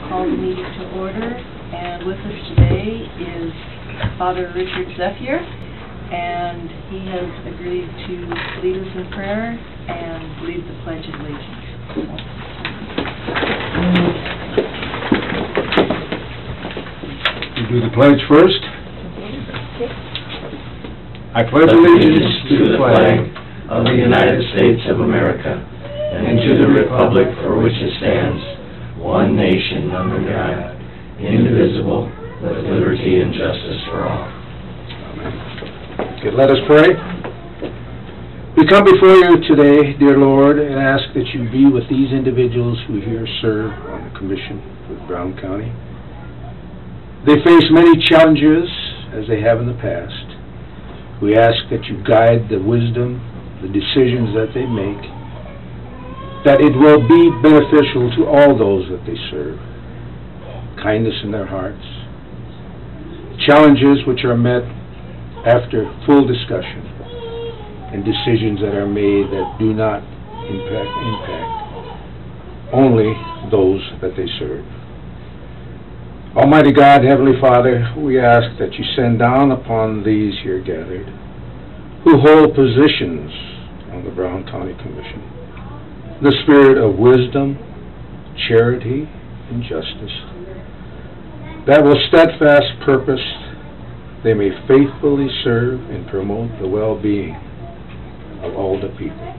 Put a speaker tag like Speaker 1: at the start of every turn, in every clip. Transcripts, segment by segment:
Speaker 1: call the meeting to order, and with us today is Father Richard Zephyr, and he has agreed to lead us in prayer and lead the Pledge of Allegiance.
Speaker 2: We do the pledge first. I pledge allegiance to the flag
Speaker 3: of the United States of America and to the republic for which it stands, one nation under God, indivisible, with liberty and justice for all.
Speaker 2: Amen. Okay, let us pray. We come before you today, dear Lord, and ask that you be with these individuals who here serve on the commission with Brown County. They face many challenges, as they have in the past. We ask that you guide the wisdom, the decisions that they make, that it will be beneficial to all those that they serve. Kindness in their hearts. Challenges which are met after full discussion, and decisions that are made that do not impact only those that they serve. Almighty God, Heavenly Father, we ask that you send down upon these here gathered who hold positions on the Brown County Commission the spirit of wisdom, charity, and justice, that with steadfast purpose they may faithfully serve and promote the well-being of all the people.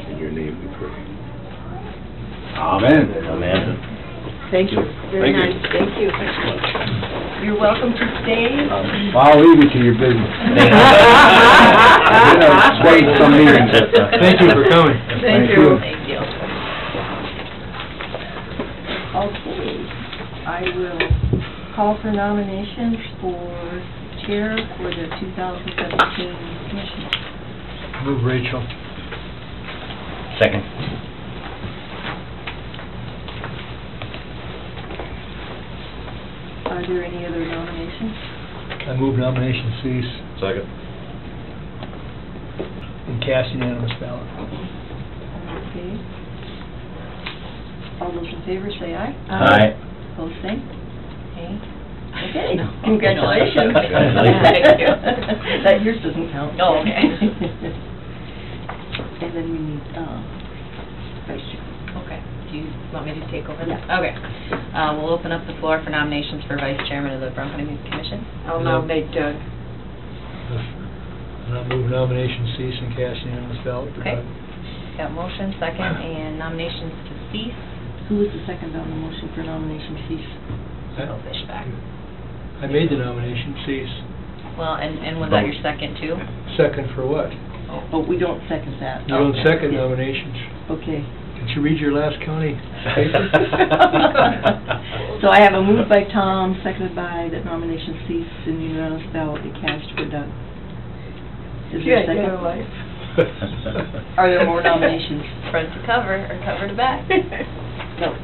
Speaker 2: In your name we pray. Amen.
Speaker 3: Amen.
Speaker 1: Thank you. Very nice. Thank you. You're welcome to stay.
Speaker 2: I'll leave you to your business. Wait some meetings. Thank you for coming.
Speaker 1: Thank you. Thank you. Okay. I will call for nominations for chair for the 2017 commission.
Speaker 2: Move Rachel.
Speaker 3: Second.
Speaker 1: Are there any other nominations?
Speaker 4: I move nomination cease
Speaker 3: Second.
Speaker 4: and cast unanimous ballot.
Speaker 1: Okay. All those in favor say aye.
Speaker 3: Aye.
Speaker 1: Opposed, say. Okay. Congratulations.
Speaker 3: Thank you.
Speaker 1: That yours doesn't count.
Speaker 3: Oh, okay.
Speaker 1: And then we need vice chair.
Speaker 5: Okay. Do you want me to take over?
Speaker 1: Yeah.
Speaker 5: Okay. We'll open up the floor for nominations for Vice Chairman of the Brown County Commission.
Speaker 1: I'll nominate Doug.
Speaker 4: And I move nomination cease and cast unanimous ballot.
Speaker 5: Okay. Got motion, second, and nominations to cease.
Speaker 1: Who was the second on the motion for nomination cease?
Speaker 5: Bill Fishback.
Speaker 4: I made the nomination cease.
Speaker 5: Well, and was that your second too?
Speaker 4: Second for what?
Speaker 1: Oh, we don't second that.
Speaker 4: You don't second nominations.
Speaker 1: Okay.
Speaker 4: Did you read your last county paper?
Speaker 1: So I have a move by Tom, seconded by that nomination cease and unanimous ballot be cast for Doug. Is there a second? Are there more nominations?
Speaker 5: Front to cover, or cover to back?
Speaker 1: No.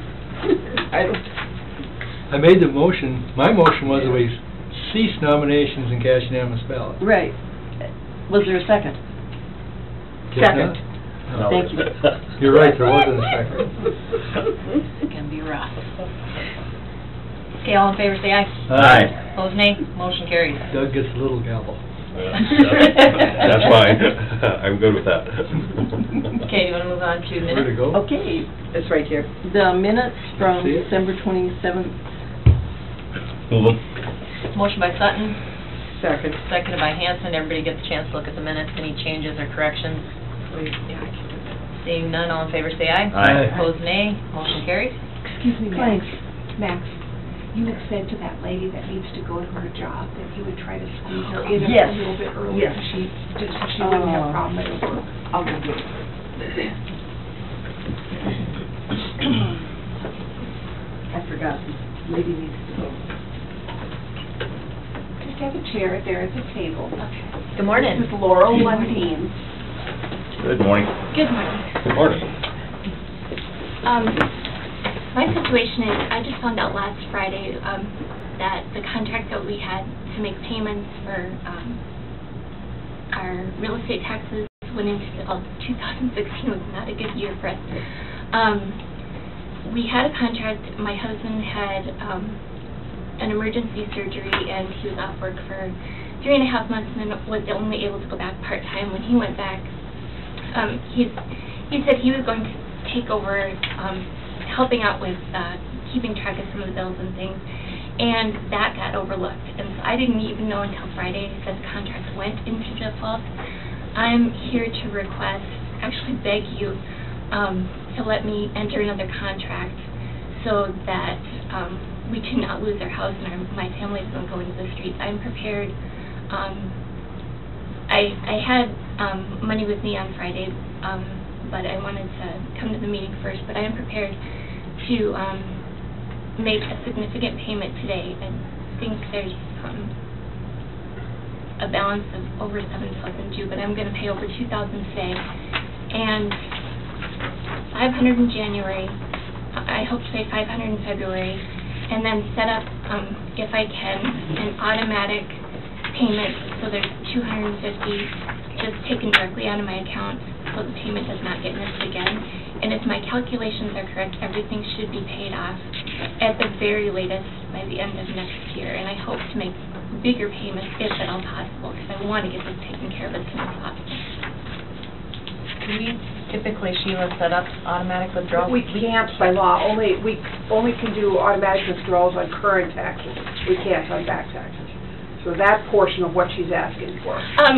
Speaker 4: I made the motion. My motion was that we cease nominations and cast unanimous ballot.
Speaker 1: Right. Was there a second?
Speaker 4: Guess
Speaker 1: Second.
Speaker 4: not?
Speaker 3: No.
Speaker 1: Thank you.
Speaker 4: You're right, there wasn't a second.
Speaker 5: It's gonna be rough. Okay, all in favor say aye.
Speaker 3: Aye.
Speaker 5: Opposed, nay. Motion carries.
Speaker 4: Doug gets a little gavel.
Speaker 6: That's fine. I'm good with that.
Speaker 5: Okay, do you want to move on to
Speaker 4: Where to
Speaker 5: minutes?
Speaker 4: go?
Speaker 1: Okay. It's right here. The minutes from
Speaker 4: See it?
Speaker 1: December 27th.
Speaker 6: Move them.
Speaker 5: Motion by Sutton,
Speaker 1: Second.
Speaker 5: seconded by Hanson. Everybody gets a chance to look at the minutes. Any changes or corrections? Seeing none, all in favor say aye.
Speaker 3: Aye.
Speaker 5: Opposed, nay. Motion carries.
Speaker 7: Excuse me, Max.
Speaker 1: Thanks.
Speaker 7: Max, you had said to that lady that needs to go to her job that you would try to squeeze her in
Speaker 1: Yes.
Speaker 7: a little bit earlier.
Speaker 1: Yes.
Speaker 7: She wouldn't have a problem at her work.
Speaker 1: I'll go get it. I forgot. Lady needs to go.
Speaker 7: Just have a chair there at the table.
Speaker 5: Good morning.
Speaker 7: This is Laurel Lundeen.
Speaker 6: Good morning.
Speaker 8: Good morning.
Speaker 6: Good morning.
Speaker 8: My situation is, I just found out last Friday that the contract that we had to make payments for our real estate taxes went into 2016 was not a good year for us. we had a contract. My husband had an emergency surgery, and he was off work for 3.5 months, and then was only able to go back part-time. When he went back, he said he was going to take over helping out with keeping track of some of the bills and things, and that got overlooked. And so I didn't even know until Friday that the contract went into default. I'm here to request, actually beg you, to let me enter another contract so that we do not lose our house and my family doesn't go into the streets. I'm prepared. I had money with me on Friday, but I wanted to come to the meeting first. But I am prepared to make a significant payment today. I think there's a balance of over $7,000 due, but I'm going to pay over $2,000 today and $500 in January. I hope to pay $500 in February, and then set up, if I can, an automatic payment, so there's $250 just taken directly out of my account, so the payment does not get missed again. And if my calculations are correct, everything should be paid off at the very latest by the end of next year. And I hope to make bigger payments if at all possible, because I want to get this taken care of as soon as possible.
Speaker 5: Do we typically, Sheila, set up automatic withdrawals?
Speaker 9: We can't by law. We only can do automatic withdrawals on current taxes. We can't on back taxes. So that portion of what she's asking for.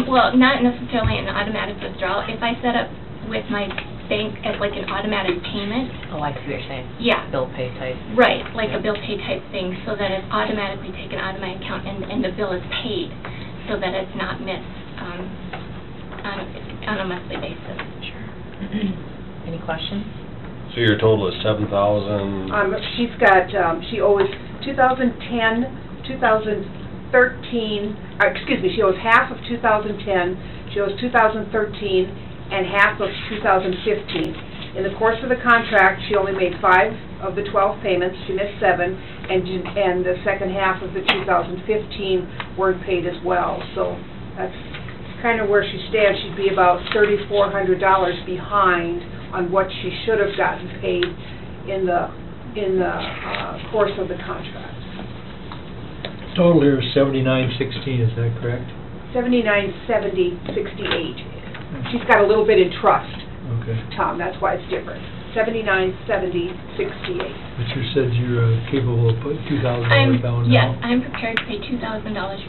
Speaker 8: Well, not necessarily an automatic withdrawal. If I set up with my bank as like an automatic payment.
Speaker 5: Oh, I see what you're saying.
Speaker 8: Yeah.
Speaker 5: Bill pay type.
Speaker 8: Right, like a bill pay type thing, so that it's automatically taken out of my account and the bill is paid, so that it's not missed on a monthly basis.
Speaker 5: Sure. Any questions?
Speaker 6: So your total is $7,000?
Speaker 9: She's got, she owes 2010, 2013, she owes half of 2010, she owes 2013, and half of 2015. In the course of the contract, she only made 5 of the 12 payments, she missed 7, and the second half of the 2015 weren't paid as well. So that's kind of where she stands. She'd be about $3,400 behind on what she should have gotten paid in the course of the contract.
Speaker 4: Total here is $79.16, is that correct?
Speaker 9: $79.70.68. She's got a little bit in trust,
Speaker 4: Okay.
Speaker 9: Tom. That's why it's different. $79.70.68.
Speaker 4: But you said you're capable of putting $2,000 down now?
Speaker 8: Yes, I'm prepared to pay $2,000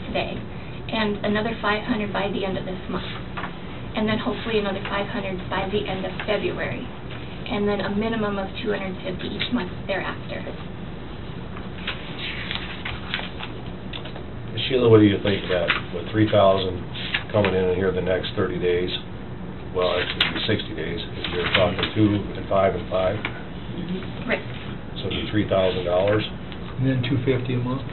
Speaker 8: today, and another $500 by the end of this month, and then hopefully another $500 by the end of February, and then a minimum of $250 each month thereafter.
Speaker 6: Sheila, what do you think that with $3,000 coming in here the next 30 days? Well, actually 60 days. If you're talking 2 and 5 and 5.
Speaker 8: Right.
Speaker 6: So it'd be $3,000.
Speaker 4: And then $250 a month?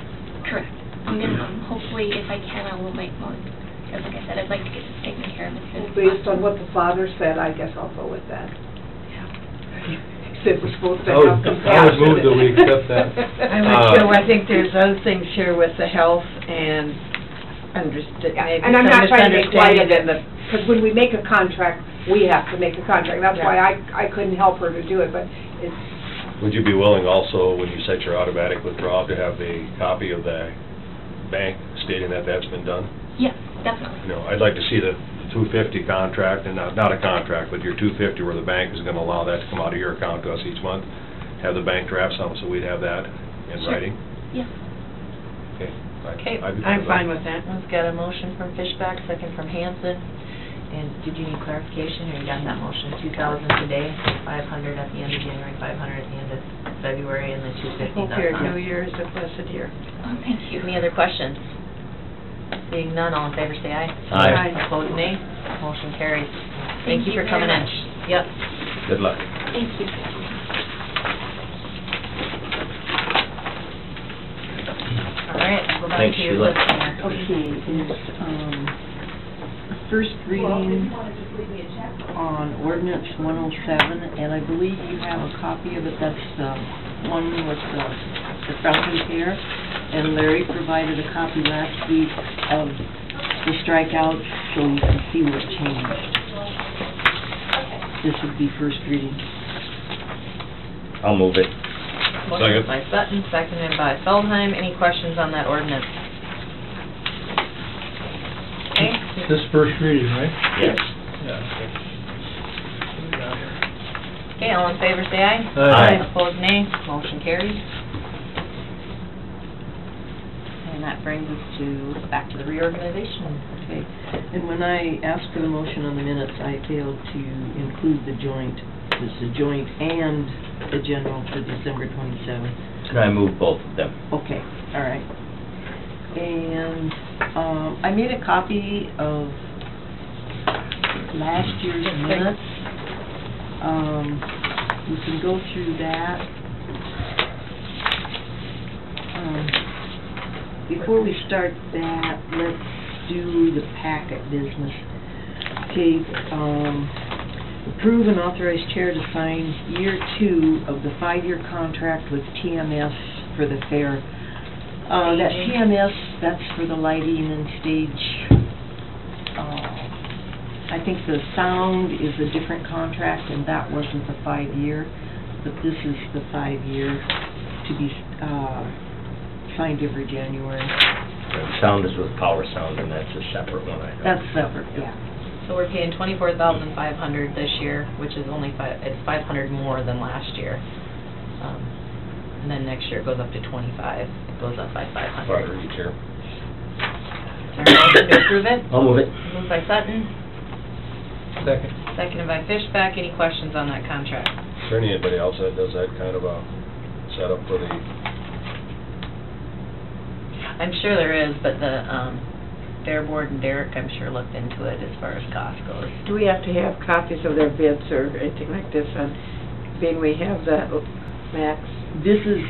Speaker 8: Correct. A minimum. Hopefully, if I can, I will make more. Because like I said, I'd like to get this taken care of as soon as
Speaker 9: Based
Speaker 8: possible.
Speaker 9: on what the father said, I guess I'll go with that. He said we're supposed to
Speaker 4: I would-
Speaker 9: have compassion.
Speaker 4: I would move that we accept that.
Speaker 1: I would too. I think there's other things here with the health and maybe
Speaker 9: And I'm not trying to make light of it,
Speaker 1: misunderstanding
Speaker 9: because when we make a contract, we have to make a contract. That's why I couldn't help her to do it, but it's...
Speaker 6: Would you be willing also, when you set your automatic withdrawal, to have a copy of the bank stating that that's been done?
Speaker 8: Yes, definitely.
Speaker 6: You know, I'd like to see the 250 contract, and not a contract, but your 250 where the bank is going to allow that to come out of your account to us each month. Have the bank draft something so we'd have that in writing.
Speaker 8: Yes.
Speaker 6: Okay.
Speaker 5: Okay,
Speaker 1: I'm fine with that.
Speaker 5: We've got a motion from Fishback, second from Hanson. And did you need clarification, or you got that motion? 2,000 today, 500 at the end of January, 500 at the end of February, and then 250.
Speaker 1: Hope your New Year's a blessed year.
Speaker 8: Oh, thank you.
Speaker 5: Any other questions? Seeing none, all in favor say aye.
Speaker 6: Aye.
Speaker 5: Opposed, nay. Motion carries. Thank you for coming in. Yep.
Speaker 6: Good luck.
Speaker 8: Thank you.
Speaker 5: All right, go back
Speaker 3: Thanks,
Speaker 5: to your
Speaker 3: Sheila.
Speaker 5: list here.
Speaker 1: Okay, is, first reading on ordinance 107, and I believe you have a copy of it. That's the one with the fountain care, and Larry provided a copy last week of the strikeouts, so you can see what changed. This would be first reading.
Speaker 3: I'll move it.
Speaker 5: Motion by Sutton, seconded by Feldheim. Any questions on that ordinance? Okay.
Speaker 4: This first reading, right?
Speaker 3: Yes.
Speaker 4: Yeah.
Speaker 5: Okay, all in favor, say aye.
Speaker 3: Aye.
Speaker 5: Opposed, nay. Motion carries. And that brings us back to the reorganization.
Speaker 1: Okay, and when I asked for the motion on the minutes, I failed to include the joint. It's the joint and the general for December 27th.
Speaker 3: Can I move both of them?
Speaker 1: Okay, all right. And I made a copy of last year's minutes. We can go through that. Before we start that, let's do the packet business. Okay, approve and authorize chair to sign year 2 of the 5-year contract with TMS for the fair. That TMS, that's for the lighting and stage. I think the sound is a different contract, and that wasn't the 5-year, but this is the 5-year to be signed every January.
Speaker 3: Sound is with Power Sound, and that's a separate one, I know.
Speaker 1: That's separate, yeah.
Speaker 5: So we're paying $24,500 this year, which is only it's $500 more than last year. And then next year it goes up to 25. It goes up by 500.
Speaker 6: Fire each year.
Speaker 5: Is there a motion to approve it?
Speaker 3: I'll move it.
Speaker 5: Moved by Sutton,
Speaker 4: Second.
Speaker 5: seconded by Fishback. Any questions on that contract?
Speaker 6: Is there anybody else that does that kind of a setup for the,
Speaker 5: I'm sure there is, but the Fair Board and Derek, I'm sure, looked into it as far as cost goes.
Speaker 10: Do we have to have copies of their bids or anything like this on, being we have that max?
Speaker 1: This is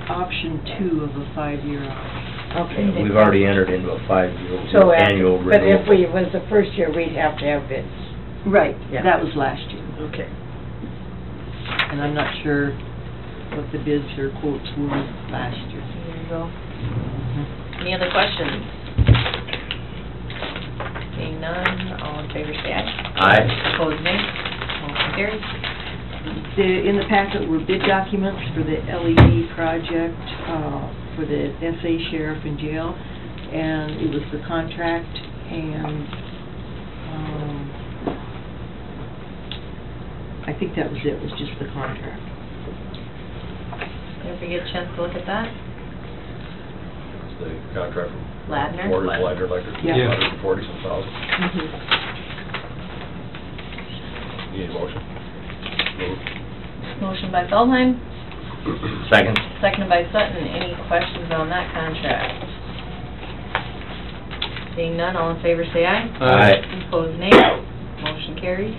Speaker 1: option 2 of a 5-year option.
Speaker 10: Okay.
Speaker 3: We've already entered into a 5-year
Speaker 10: So
Speaker 3: annual renewal.
Speaker 10: but if we, was the first year, we'd have to have bids.
Speaker 1: Right,
Speaker 10: Yeah.
Speaker 1: that was last year.
Speaker 10: Okay.
Speaker 1: And I'm not sure what the bids or quotes were last year.
Speaker 5: There you go. Any other questions? Seeing none, all in favor say aye.
Speaker 3: Aye.
Speaker 5: Opposed, nay. Motion carries.
Speaker 1: In the packet were bid documents for the LED project, for the SA sheriff and jail, and it was the contract, and I think that was it, was just the contract.
Speaker 5: Did you get a chance to look at that?
Speaker 6: it's the contract from
Speaker 5: Ladner?
Speaker 6: Ladner Electric?
Speaker 1: Yeah.
Speaker 6: $140-some thousand. Need a motion? Move.
Speaker 5: Motion by Feldheim,
Speaker 3: Second.
Speaker 5: seconded by Sutton. Any questions on that contract? Seeing none, all in favor say aye.
Speaker 3: Aye.
Speaker 5: Opposed, nay. Motion carries.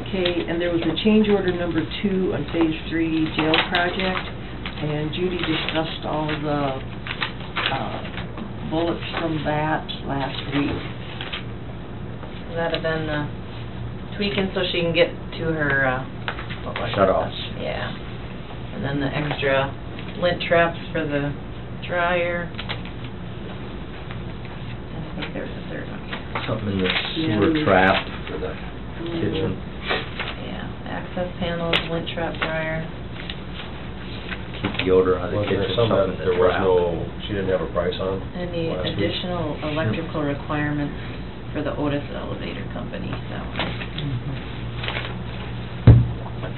Speaker 1: Okay, and there was a change order number 2 on Phase 3 jail project, and Judy discussed all the bullets from that last week.
Speaker 5: That'd have been tweaking so she can get to her, what was it?
Speaker 3: Shut-offs.
Speaker 5: Yeah. And then the extra lint traps for the dryer. And I think there's a third one.
Speaker 3: Something in the
Speaker 1: Yeah,
Speaker 3: sewer
Speaker 1: we-
Speaker 3: trap for the kitchen.
Speaker 5: Yeah, access panels, lint trap dryer.
Speaker 3: Keep the odor out of the
Speaker 6: Was
Speaker 3: kitchen.
Speaker 6: there some that
Speaker 3: something
Speaker 6: there
Speaker 3: in
Speaker 6: was
Speaker 3: the trap.
Speaker 6: no, she didn't have a price on?
Speaker 5: And the
Speaker 6: last week?
Speaker 5: additional electrical requirements for the Otis Elevator Company, so.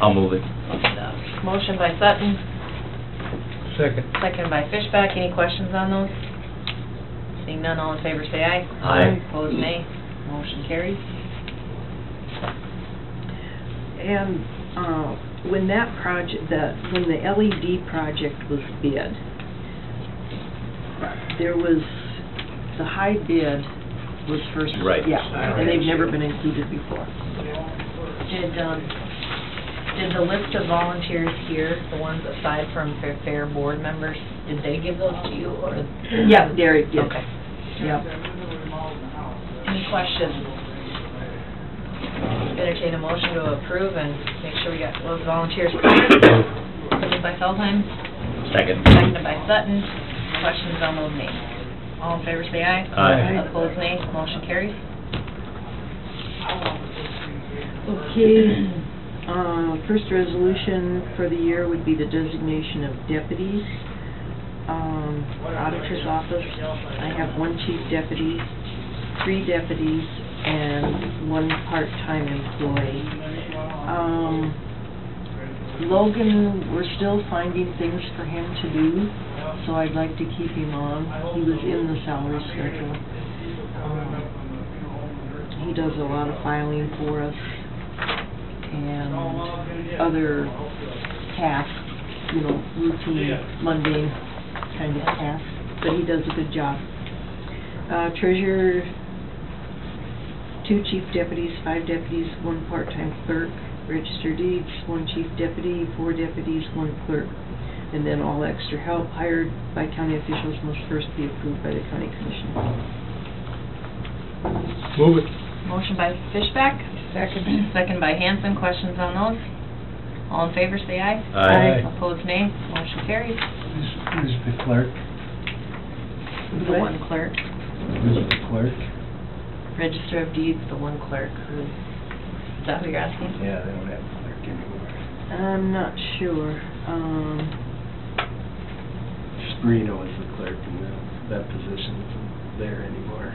Speaker 3: I'll move it.
Speaker 5: Motion by Sutton,
Speaker 4: Second.
Speaker 5: seconded by Fishback. Any questions on those? Seeing none, all in favor say aye.
Speaker 3: Aye.
Speaker 5: Opposed, nay. Motion carries.
Speaker 1: And when that project, when the LED project was bid, there was, the high bid was first.
Speaker 3: Right.
Speaker 1: Yeah, and they've never been included before.
Speaker 5: Did the list of volunteers here, the ones aside from fair board members, did they give those to you, or?
Speaker 1: Yeah, Derek did.
Speaker 5: Okay.
Speaker 1: Yep.
Speaker 5: Any questions? Entertain a motion to approve and make sure we got those volunteers covered. Moved by Feldheim,
Speaker 3: Second.
Speaker 5: seconded by Sutton. Questions on those names? All in favor say aye.
Speaker 3: Aye.
Speaker 5: Opposed, nay. Motion carries.
Speaker 1: Okay, First resolution for the year would be the designation of deputies. Auditor's office, I have 1 chief deputy, 3 deputies, and 1 part-time employee. Logan, we're still finding things for him to do, so I'd like to keep him on. He was in the salary schedule. He does a lot of filing for us and other tasks, you know, routine, mundane kind of tasks, but he does a good job. Treasurer, 2 chief deputies, 5 deputies, 1 part-time clerk. Register deeds, 1 chief deputy, 4 deputies, 1 clerk. And then all extra help hired by county officials must first be approved by the county commission.
Speaker 4: Move it.
Speaker 5: Motion by Fishback. Second. Second by Hanson. Questions on those? All in favor, say aye.
Speaker 6: Aye.
Speaker 5: Opposed, nay. Motion carries.
Speaker 11: Who's the clerk?
Speaker 5: The 1 clerk.
Speaker 11: Who's the clerk?
Speaker 5: Register of deeds, the 1 clerk. Is that what you're asking?
Speaker 11: Yeah, they don't have a clerk anymore.
Speaker 1: I'm not sure.
Speaker 11: Sprino is the clerk, and that position isn't there anymore.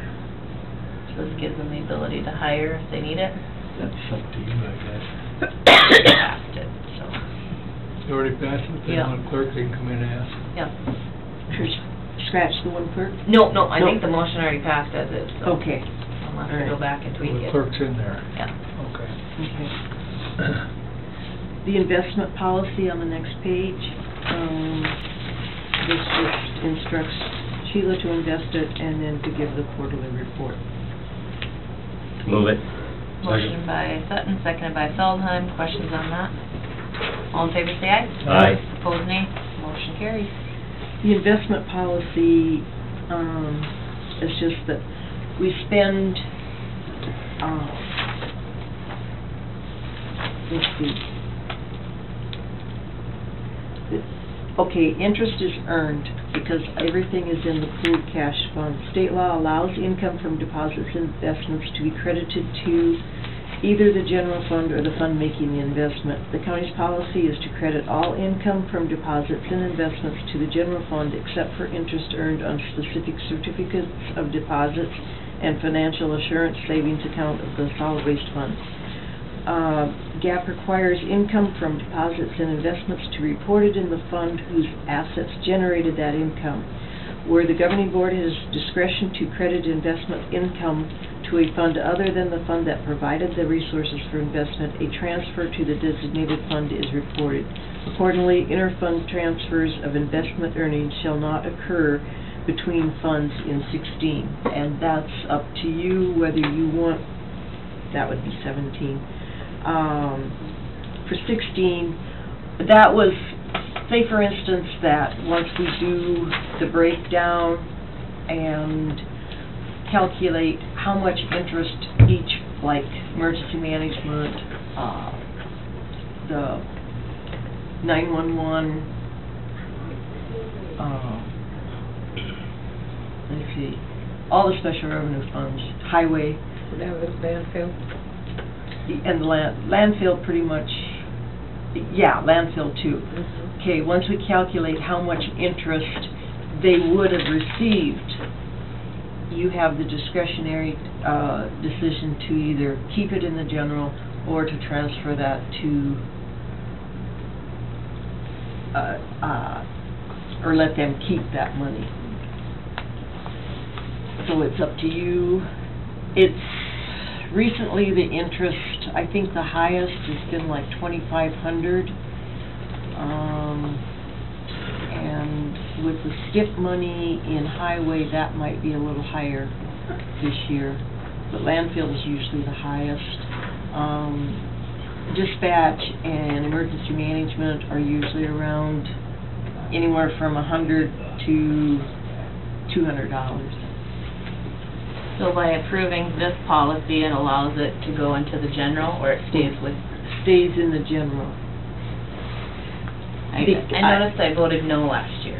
Speaker 5: So this gives them the ability to hire if they need it.
Speaker 11: That's up to you, I guess.
Speaker 5: They passed it, so.
Speaker 4: You already passed it, then
Speaker 5: Yeah.
Speaker 4: 1 clerk, they can come in and ask.
Speaker 5: Yep.
Speaker 1: Scratch the 1 clerk?
Speaker 5: No, I think the motion already passed as is, so.
Speaker 1: Okay.
Speaker 5: I'll have to go back and tweak
Speaker 4: The
Speaker 5: it.
Speaker 4: clerk's in there.
Speaker 5: Yeah.
Speaker 4: Okay.
Speaker 1: Okay. The investment policy on the next page, this just instructs Sheila to invest it and then to give the quarterly report.
Speaker 3: Move it.
Speaker 5: Motion by Sutton, seconded by Feldheim. Questions on that? All in favor, say aye.
Speaker 3: Aye.
Speaker 5: Opposed, nay. Motion carries.
Speaker 1: The investment policy, is just that we spend, let's see. Okay, interest is earned because everything is in the pooled cash fund. State law allows income from deposits and investments to be credited to either the general fund or the fund making the investment. The county's policy is to credit all income from deposits and investments to the general fund except for interest earned on specific certificates of deposits and financial assurance savings account of the solid waste fund. GAAP requires income from deposits and investments to be reported in the fund whose assets generated that income. Where the governing board has discretion to credit investment income to a fund other than the fund that provided the resources for investment, a transfer to the designated fund is reported. Accordingly, inter-fund transfers of investment earnings shall not occur between funds in 16. And that's up to you whether you want, that would be 17. For 16, that was, say for instance that once we do the breakdown and calculate how much interest each, like emergency management, the 911, let's see, all the special revenue funds, highway.
Speaker 10: That was landfill.
Speaker 1: And the landfill pretty much, yeah, landfill too.
Speaker 10: Mm-hmm.
Speaker 1: Okay, once we calculate how much interest they would have received, you have the discretionary decision to either keep it in the general or to transfer that to, or let them keep that money. So it's up to you. It's recently the interest, I think the highest has been like 2,500. And with the skip money in highway, that might be a little higher this year. But landfill is usually the highest. Dispatch and emergency management are usually around anywhere from $100 to $200.
Speaker 5: So by approving this policy, it allows it to go into the general, or it stays with?
Speaker 1: Stays in the general.
Speaker 5: I noticed I voted no last year.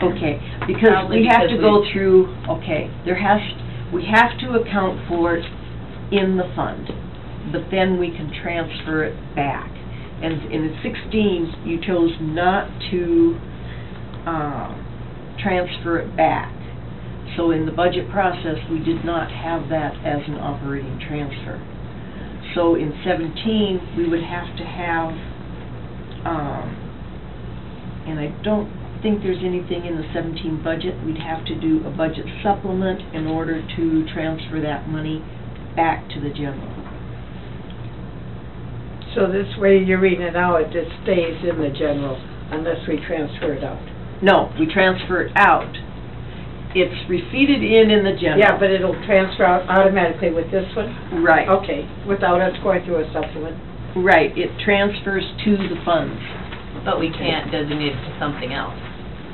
Speaker 1: Okay, because
Speaker 5: Probably
Speaker 1: we have
Speaker 5: because
Speaker 1: to go
Speaker 5: we-
Speaker 1: through, okay, we have to account for it in the fund, but then we can transfer it back. And in 16, you chose not to transfer it back. So in the budget process, we did not have that as an operating transfer. So in 17, we would have to have, and I don't think there's anything in the 17 budget, we'd have to do a budget supplement in order to transfer that money back to the general.
Speaker 10: So this way you're reading it out, it just stays in the general unless we transfer it out.
Speaker 1: No, we transfer it out. It's receipted in the general.
Speaker 10: Yeah, but it'll transfer out automatically with this one?
Speaker 1: Right.
Speaker 10: Okay, without us going through a supplement?
Speaker 1: Right, it transfers to the funds.
Speaker 5: But we can't designate it to something else.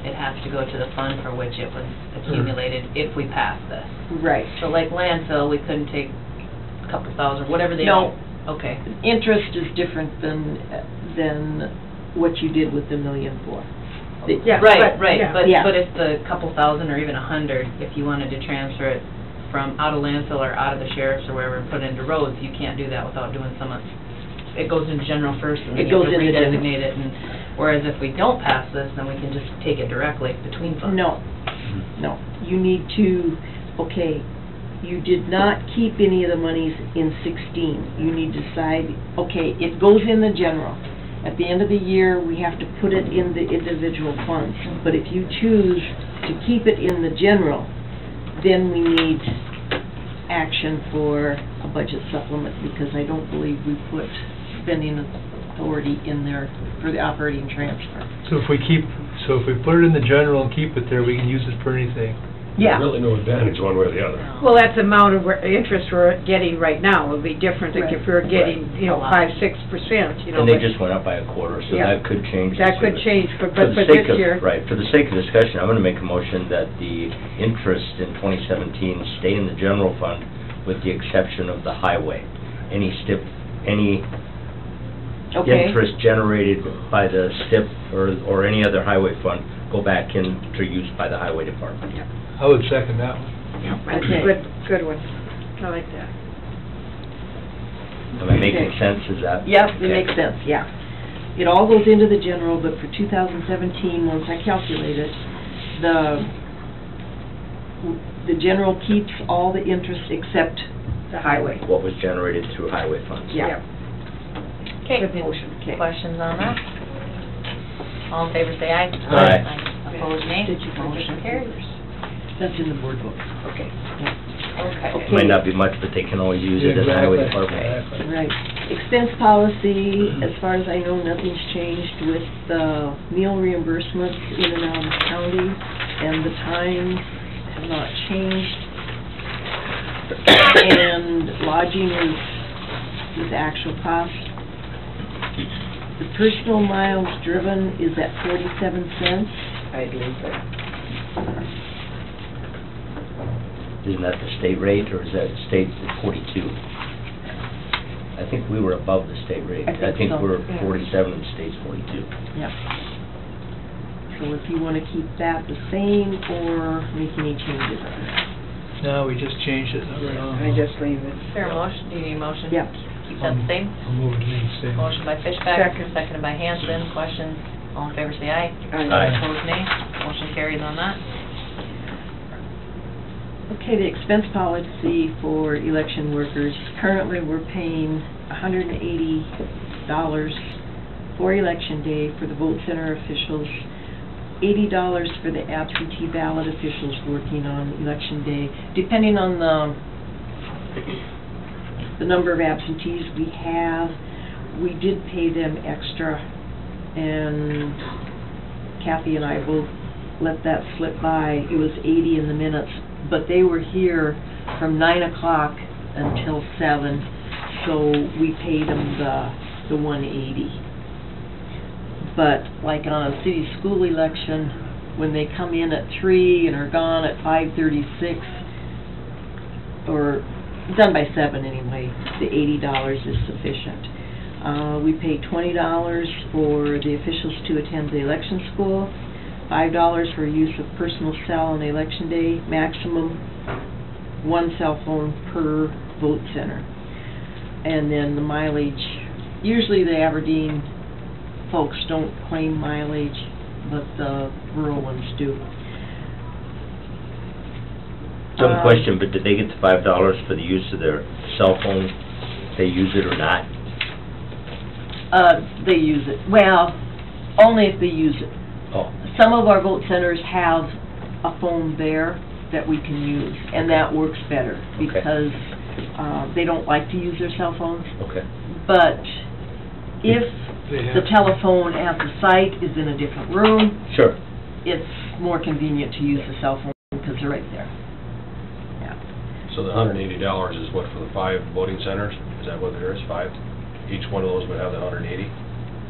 Speaker 5: It has to go to the fund for which it was accumulated if we pass this.
Speaker 1: Right.
Speaker 5: So like landfill, we couldn't take a couple thousand, whatever they
Speaker 1: No.
Speaker 5: Okay.
Speaker 1: Interest is different than what you did with the $1.4 million.
Speaker 10: Yeah,
Speaker 5: Right,
Speaker 10: yeah.
Speaker 5: but
Speaker 1: Yeah.
Speaker 5: if the couple thousand or even 100, if you wanted to transfer it from out of landfill or out of the sheriff's or wherever and put it into roads, you can't do that without doing some, it goes into general first and then
Speaker 1: It
Speaker 5: you have
Speaker 1: goes
Speaker 5: to
Speaker 1: into general.
Speaker 5: redesignate it. And whereas if we don't pass this, then we can just take it directly between funds.
Speaker 1: No, you need to, okay, you did not keep any of the monies in 16. You need to decide, okay, it goes in the general. At the end of the year, we have to put it in the individual funds. But if you choose to keep it in the general, then we need action for a budget supplement, because I don't believe we put spending authority in there for the operating transfer.
Speaker 4: So if we put it in the general and keep it there, we can use it for anything.
Speaker 1: Yeah.
Speaker 6: Really no advantage one way or the other.
Speaker 10: Well, that's the amount of interest we're getting right now. It would be different like if we were getting, you know, 5-6%, you know.
Speaker 3: And they
Speaker 10: but-
Speaker 3: just went up by a quarter, so
Speaker 10: Yeah.
Speaker 3: that could change.
Speaker 10: That could change, but
Speaker 3: For the
Speaker 10: for
Speaker 3: sake
Speaker 10: this
Speaker 3: of-
Speaker 10: year.
Speaker 3: Right, for the sake of discussion, I'm going to make a motion that the interest in 2017 stay in the general fund with the exception of the highway. Any
Speaker 1: Okay.
Speaker 3: interest generated by the STIP or any other highway fund go back into use by the highway department.
Speaker 4: I would second that one.
Speaker 10: That's
Speaker 1: Okay.
Speaker 10: a good one. I like that.
Speaker 3: Am I making
Speaker 1: Okay.
Speaker 3: sense? Is that?
Speaker 1: Yep, it
Speaker 3: okay.
Speaker 1: makes sense, yeah. It all goes into the general, but for 2017, once I calculate it, the general keeps all the interest except the highway.
Speaker 3: What was generated through highway funds.
Speaker 1: Yeah.
Speaker 5: Okay.
Speaker 1: Good motion. Okay.
Speaker 5: Questions on that? All in favor, say aye.
Speaker 3: Aye.
Speaker 5: Opposed, nay.
Speaker 1: Did you
Speaker 5: Motion carries.
Speaker 1: That's in the board book.
Speaker 5: Okay.
Speaker 3: It might not be much, but they can always use it in the highway department.
Speaker 4: Exactly.
Speaker 1: Right. Expense policy, as far as I know, nothing's changed with the meal reimbursements in and out of the county, and the times have not changed. And lodging is actual cost. The personal miles driven is at 47 cents.
Speaker 10: I believe that.
Speaker 3: Isn't that the state rate, or is that state 42? I think we were above the state rate.
Speaker 1: I think so,
Speaker 3: we're
Speaker 1: yeah.
Speaker 3: 47 and the state's 42.
Speaker 1: Yep. So if you want to keep that the same or make any changes on that.
Speaker 4: No, we just changed it.
Speaker 10: I just leave it.
Speaker 5: Is there a motion? Do you need a motion?
Speaker 1: Yep.
Speaker 5: Keep that the same?
Speaker 4: I'll move it in the same.
Speaker 5: Motion by Fishback,
Speaker 10: Second.
Speaker 5: seconded by Hanson. Questions? All in favor, say aye.
Speaker 3: Aye.
Speaker 5: Opposed, nay. Motion carries on that.
Speaker 1: Okay, the expense policy for election workers. Currently, we're paying $180 for election day for the vote center officials, $80 for the absentee ballot officials working on election day. Depending on the number of absentees we have, we did pay them extra, and Kathy and I both let that slip by. It was 80 in the minutes, but they were here from 9 o'clock until 7, so we paid them the 180. But like on a city school election, when they come in at 3 and are gone at 5:36, or done by 7 anyway, the $80 is sufficient. We pay $20 for the officials to attend the election school, $5 for use of personal cell on election day, maximum 1 cell phone per vote center. And then the mileage, usually the Aberdeen folks don't claim mileage, but the rural ones do.
Speaker 3: Dumb question, but did they get the $5 for the use of their cell phone? They use it or not?
Speaker 1: They use it. Well, only if they use it.
Speaker 3: Oh,
Speaker 1: Some of our vote centers have a phone there that we can use, and that works better
Speaker 3: Okay.
Speaker 1: because they don't like to use their cell phones.
Speaker 3: okay.
Speaker 1: But if
Speaker 4: They
Speaker 1: the
Speaker 4: have-
Speaker 1: telephone at the site is in a different room,
Speaker 3: Sure.
Speaker 1: it's more convenient to use the cell phone because they're right there. Yeah.
Speaker 6: So the $180 is what, for the 5 voting centers? Is that what there is, 5? Each one of those would have the 180?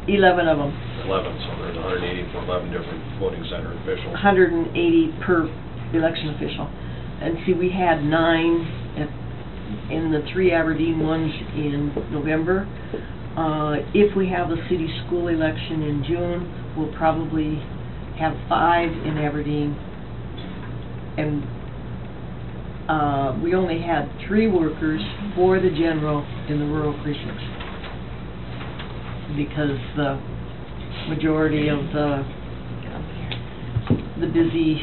Speaker 1: 11 of them,
Speaker 6: 11, so there's 180 for 11 different voting center officials.
Speaker 1: 180 per election official. And see, we had 9 in the 3 Aberdeen ones in November. If we have a city school election in June, we'll probably have 5 in Aberdeen. And we only had 3 workers for the general in the rural precincts, because the majority of the busy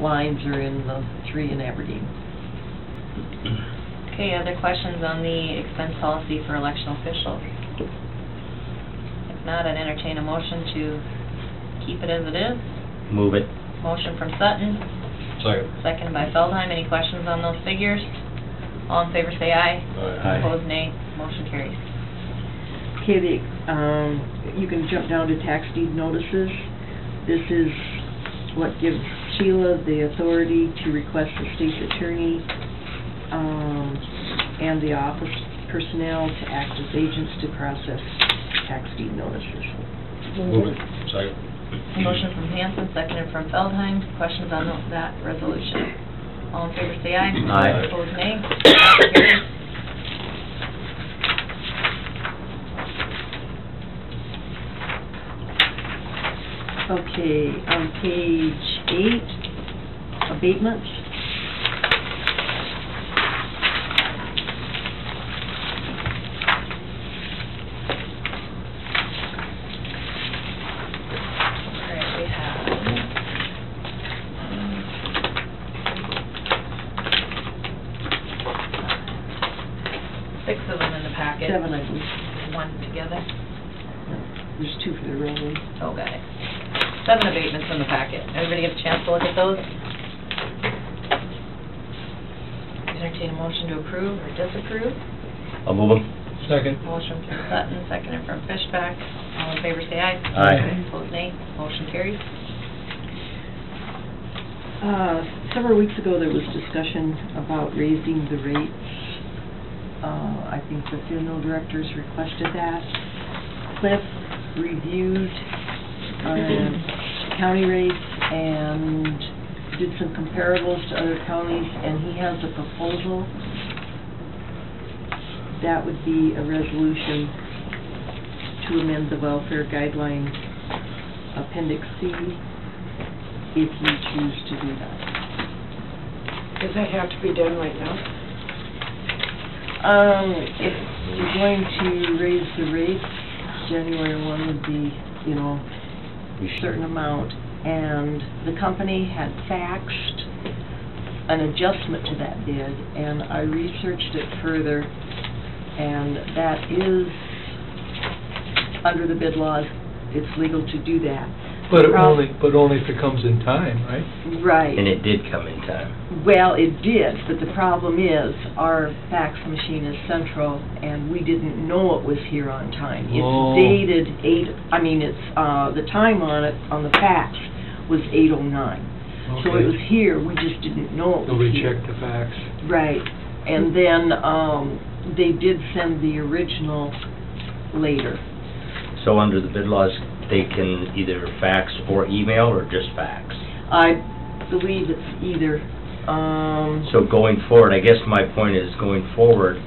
Speaker 1: lines are in the 3 in Aberdeen.
Speaker 5: Okay, other questions on the expense policy for election officials? If not, I'd entertain a motion to keep it as it is.
Speaker 3: Move it.
Speaker 5: Motion from Sutton,
Speaker 6: Second.
Speaker 5: second by Feldheim. Any questions on those figures? All in favor say aye.
Speaker 3: Aye.
Speaker 5: Opposed, nay. Motion carries.
Speaker 1: Okay, you can jump down to tax deed notices. This is what gives Sheila the authority to request the state's attorney and the office personnel to act as agents to process tax deed notices.
Speaker 6: Move it. Second.
Speaker 5: Motion from Hanson, seconded from Feldheim. Questions on that resolution? All in favor say aye.
Speaker 3: Aye.
Speaker 5: Opposed, nay. Motion carries.
Speaker 1: Okay, on page 8, abatements.
Speaker 5: Alright, we have 6 of them in the packet.
Speaker 1: 7, I believe.
Speaker 5: 1 together.
Speaker 1: There's 2 for the railroad.
Speaker 5: Oh, got it. 7 abatements in the packet. Everybody get a chance to look at those? Entertain a motion to approve or disapprove.
Speaker 3: I'll move them.
Speaker 4: Second.
Speaker 5: Motion from Sutton, seconded from Fishback. All in favor say aye.
Speaker 3: Aye.
Speaker 5: Opposed, nay. Motion carries.
Speaker 1: Several weeks ago, there was discussion about raising the rates. I think the funeral directors requested that. Cliff reviewed county rates and did some comparables to other counties, and he has a proposal. That would be a resolution to amend the welfare guideline Appendix C, if you choose to do that.
Speaker 10: Does that have to be done right now?
Speaker 1: If you're going to raise the rates, January 1 would be, a certain amount, and the company had faxed an adjustment to that bid, and I researched it further, and that is, under the bid laws, it's legal to do that.
Speaker 4: But only if it comes in time, right?
Speaker 1: Right.
Speaker 3: And it did come in time.
Speaker 1: Well, it did, but the problem is, our fax machine is central, and we didn't know it was here on time.
Speaker 4: Oh.
Speaker 1: It's dated the time on it, on the fax, was 8:09. So
Speaker 4: Okay.
Speaker 1: it was here, we just didn't know it was
Speaker 4: Nobody
Speaker 1: here.
Speaker 4: checked the fax.
Speaker 1: Right, and then, they did send the original later.
Speaker 3: So under the bid laws, they can either fax or email, or just fax?
Speaker 1: I believe it's either,
Speaker 3: So going forward, I guess my point is, going forward,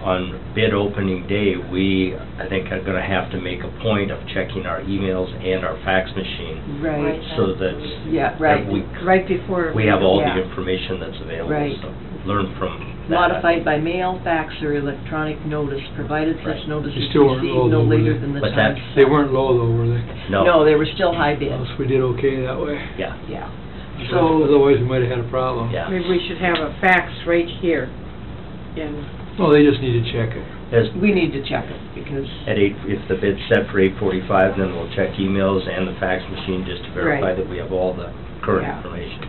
Speaker 3: on bid opening day, we, I think, are gonna have to make a point of checking our emails and our fax machine,
Speaker 1: Right,
Speaker 3: so that
Speaker 1: yeah, right.
Speaker 10: Right before.
Speaker 3: we have all
Speaker 1: Yeah.
Speaker 3: the information that's available,
Speaker 1: Right.
Speaker 3: so learn from that.
Speaker 1: Modified by mail, fax, or electronic notice, provided such
Speaker 3: Right.
Speaker 1: notice
Speaker 4: You
Speaker 1: is
Speaker 4: still weren't
Speaker 1: received
Speaker 4: low,
Speaker 1: no
Speaker 4: though, were
Speaker 1: later
Speaker 4: they?
Speaker 1: than the
Speaker 3: What's
Speaker 1: time.
Speaker 3: that?
Speaker 4: They weren't low though, were they?
Speaker 1: No, they were still high bid,
Speaker 4: Else we did okay that way.
Speaker 3: Yeah,
Speaker 1: yeah. So,
Speaker 4: Otherwise, we might have had a problem.
Speaker 3: yeah.
Speaker 10: Maybe we should have a fax right here. And
Speaker 4: Well, they just need to check it.
Speaker 3: As,
Speaker 1: we need to check it, because,
Speaker 3: at 8, if the bid's set for 8:45, then we'll check emails and the fax machine just to verify
Speaker 1: Right.
Speaker 3: that we have all the current
Speaker 1: Yeah.
Speaker 3: information.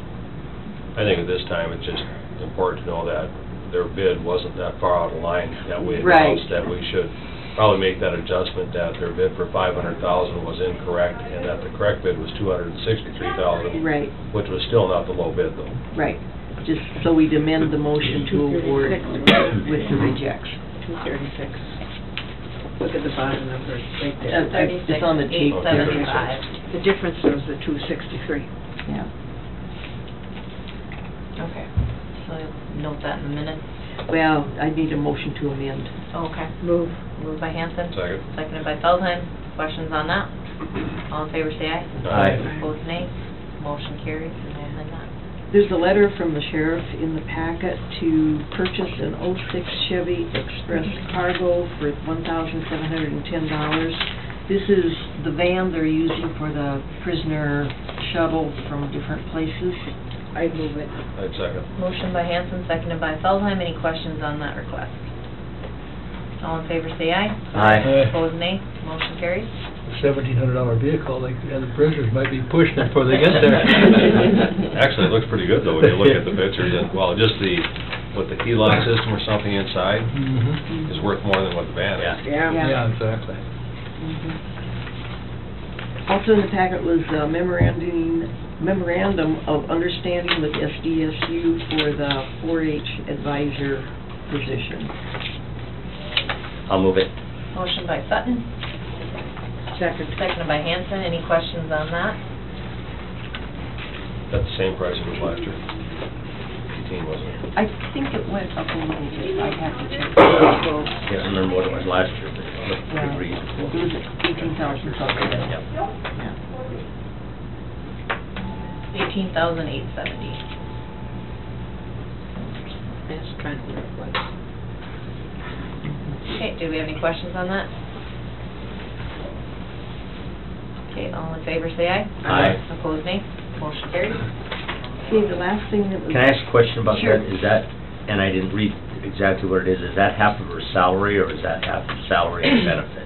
Speaker 6: I think at this time, it's just important to know that their bid wasn't that far out of line that we
Speaker 1: Right.
Speaker 6: announced, that we should probably make that adjustment, that their bid for 500,000 was incorrect, and that the correct bid was 263,000,
Speaker 1: right,
Speaker 6: which was still not the low bid, though.
Speaker 1: right. Just so we'd amend the motion to award with the rejects.
Speaker 10: 236. Look at the bottom number, right there.
Speaker 1: It's on the tape.
Speaker 5: 875.
Speaker 10: The difference was the 263.
Speaker 1: Yeah.
Speaker 5: Okay, so you'll note that in the minutes.
Speaker 1: Well, I need a motion to amend.
Speaker 5: Okay.
Speaker 10: Move.
Speaker 5: Moved by Hanson.
Speaker 6: Second.
Speaker 5: Seconded by Feldheim. Questions on that? All in favor, say aye.
Speaker 3: Aye.
Speaker 5: Opposed, nay. Motion carries, and we'll amend that.
Speaker 1: There's a letter from the sheriff in the packet to purchase an '06 Chevy Express Cargo for $1,710. This is the van they're using for the prisoner shuttle from different places.
Speaker 10: I move it.
Speaker 6: I'd second.
Speaker 5: Motion by Hanson, seconded by Feldheim. Any questions on that request? All in favor, say aye.
Speaker 3: Aye.
Speaker 5: Opposed, nay. Motion carries.
Speaker 4: $1,700 vehicle, like, and the prisoners might be pushing it before they get there.
Speaker 6: Actually, it looks pretty good, though, when you look at the pictures, and, well, just with the key lock system or something inside
Speaker 4: Mhm.
Speaker 6: is worth more than what the van is.
Speaker 10: Yeah.
Speaker 4: Yeah, exactly.
Speaker 1: Also in the packet was a memorandum of understanding with SDSU for the 4-H advisor position.
Speaker 3: I'll move it.
Speaker 5: Motion by Sutton,
Speaker 10: Second.
Speaker 5: seconded by Hanson. Any questions on that?
Speaker 6: That's the same price it was last year. 18, wasn't it?
Speaker 1: I think it went up a little bit, I'd have to check.
Speaker 3: Can't remember what it was last year, but it looked
Speaker 1: Yeah,
Speaker 3: pretty reasonable.
Speaker 1: it was 18,000 something.
Speaker 3: Yep.
Speaker 1: Yeah.
Speaker 5: 18,870.
Speaker 10: That's kind of what it was.
Speaker 5: Okay, do we have any questions on that? Okay, all in favor, say aye.
Speaker 3: Aye.
Speaker 5: Opposed, nay. Motion carries.
Speaker 1: Okay, the last thing that was...
Speaker 3: Can I ask a question about
Speaker 1: Sure.
Speaker 3: that? Is that, and I didn't read exactly what it is that half of her salary, or is that half of salary and benefits?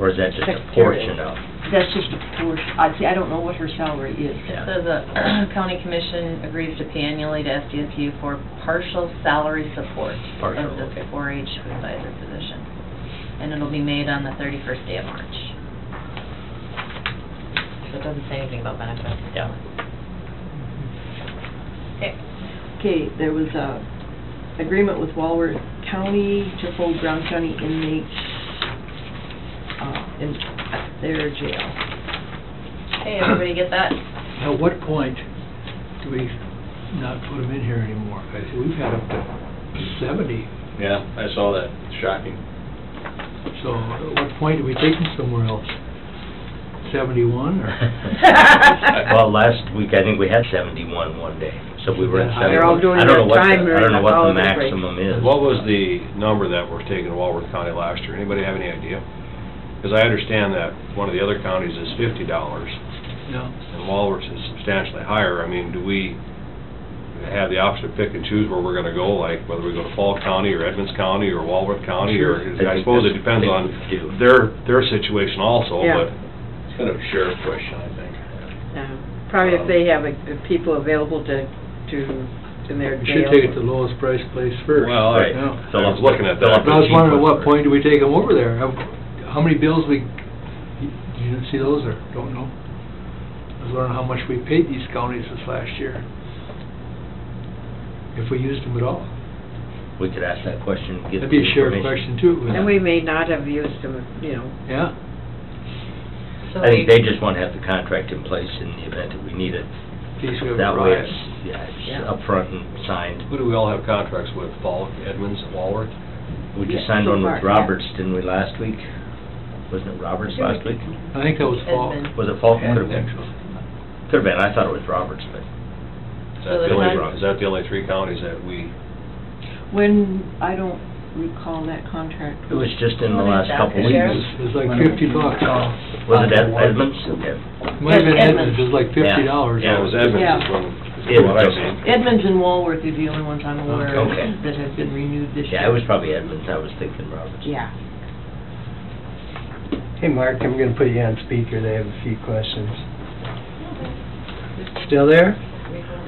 Speaker 3: Or is that just a portion of?
Speaker 1: That's just a portion, I don't know what her salary is.
Speaker 3: Yeah.
Speaker 5: So the county commission agrees to pay annually to SDSU for partial salary support
Speaker 3: Partial,
Speaker 5: of the
Speaker 3: okay.
Speaker 5: 4-H advisor position. And it'll be made on the 31st day of March. So it doesn't say anything about benefits.
Speaker 3: Yeah.
Speaker 5: Okay.
Speaker 1: Okay, there was a agreement with Walworth County to hold Brown County inmates in their jail.
Speaker 5: Okay, everybody get that?
Speaker 4: At what point do we not put them in here anymore? I see we've had up to 70,
Speaker 6: Yeah, I saw that. Shocking.
Speaker 4: so at what point do we take them somewhere else? 71 or?
Speaker 3: Well, last week, I think we had 71 one day, so we were at
Speaker 4: Yeah,
Speaker 3: 71.
Speaker 10: they're all doing
Speaker 3: I don't know
Speaker 10: their
Speaker 3: what
Speaker 10: time
Speaker 3: the- I don't know
Speaker 10: during
Speaker 3: what
Speaker 10: the
Speaker 3: the
Speaker 10: holiday break.
Speaker 3: maximum is.
Speaker 6: What was the number that was taken in Walworth County last year? Anybody have any idea? Because I understand that one of the other counties is $50,
Speaker 4: No.
Speaker 6: and Walworth is substantially higher. I mean, do we have the option to pick and choose where we're going to go, like whether we go to Fall County or Edmonds County or Walworth County? Or I suppose it depends on their situation also,
Speaker 10: Yeah.
Speaker 6: but it's kind of a sheriff question, I think.
Speaker 10: Probably if they have people available to in their
Speaker 4: We
Speaker 10: jail.
Speaker 4: should take it to the lowest price place first.
Speaker 6: Well,
Speaker 3: Right.
Speaker 4: Yeah.
Speaker 6: I was looking at
Speaker 3: Fill
Speaker 6: that.
Speaker 3: up
Speaker 4: I was wondering at what
Speaker 3: cheapest.
Speaker 4: point do we take them over there? How many bills you didn't see those or don't know? I was wondering how much we paid these counties this last year. If we used them at all.
Speaker 3: We could ask that question, and get the
Speaker 4: That'd be a sheriff
Speaker 3: information.
Speaker 4: question too.
Speaker 10: And we may not have used them,
Speaker 4: Yeah.
Speaker 5: So
Speaker 3: I think they just want to have the contract in place in the event that we need it.
Speaker 4: In case we have a
Speaker 3: That way
Speaker 4: riot.
Speaker 3: it's
Speaker 10: Yeah.
Speaker 3: upfront and signed.
Speaker 6: Who do we all have contracts with? Fall, Edmonds, and Walworth?
Speaker 3: We just
Speaker 1: Yeah,
Speaker 3: signed
Speaker 1: so
Speaker 3: one
Speaker 1: far,
Speaker 3: with
Speaker 1: yeah.
Speaker 3: Roberts, didn't we, last week? Wasn't it Roberts last week?
Speaker 4: I think that was fall.
Speaker 5: Edmund.
Speaker 3: Was it Falk? Could have been.
Speaker 11: Actually.
Speaker 3: Could have been, I thought it was Roberts, but.
Speaker 6: Is that the only 3 counties that we,
Speaker 1: When, I don't recall that contract.
Speaker 3: It was just in the
Speaker 5: What
Speaker 3: last
Speaker 5: is that,
Speaker 3: couple
Speaker 5: the
Speaker 3: weeks.
Speaker 5: sheriff?
Speaker 4: It was like $50.
Speaker 3: Was it Edmonds? Okay.
Speaker 4: Might have been
Speaker 1: Edmonds.
Speaker 4: Edmonds, it was like $50.
Speaker 3: Yeah.
Speaker 6: yeah, it was Edmonds
Speaker 1: Yeah.
Speaker 6: is when,
Speaker 3: Yeah,
Speaker 6: what I
Speaker 3: okay.
Speaker 6: seen.
Speaker 1: Edmonds and Walworth are the only ones I'm aware of
Speaker 3: Okay.
Speaker 1: that have been renewed this year.
Speaker 3: Yeah, it was probably Edmonds, I was thinking Roberts.
Speaker 1: Yeah.
Speaker 11: Hey, Mark, I'm gonna put you on speaker, they have a few questions. Still there?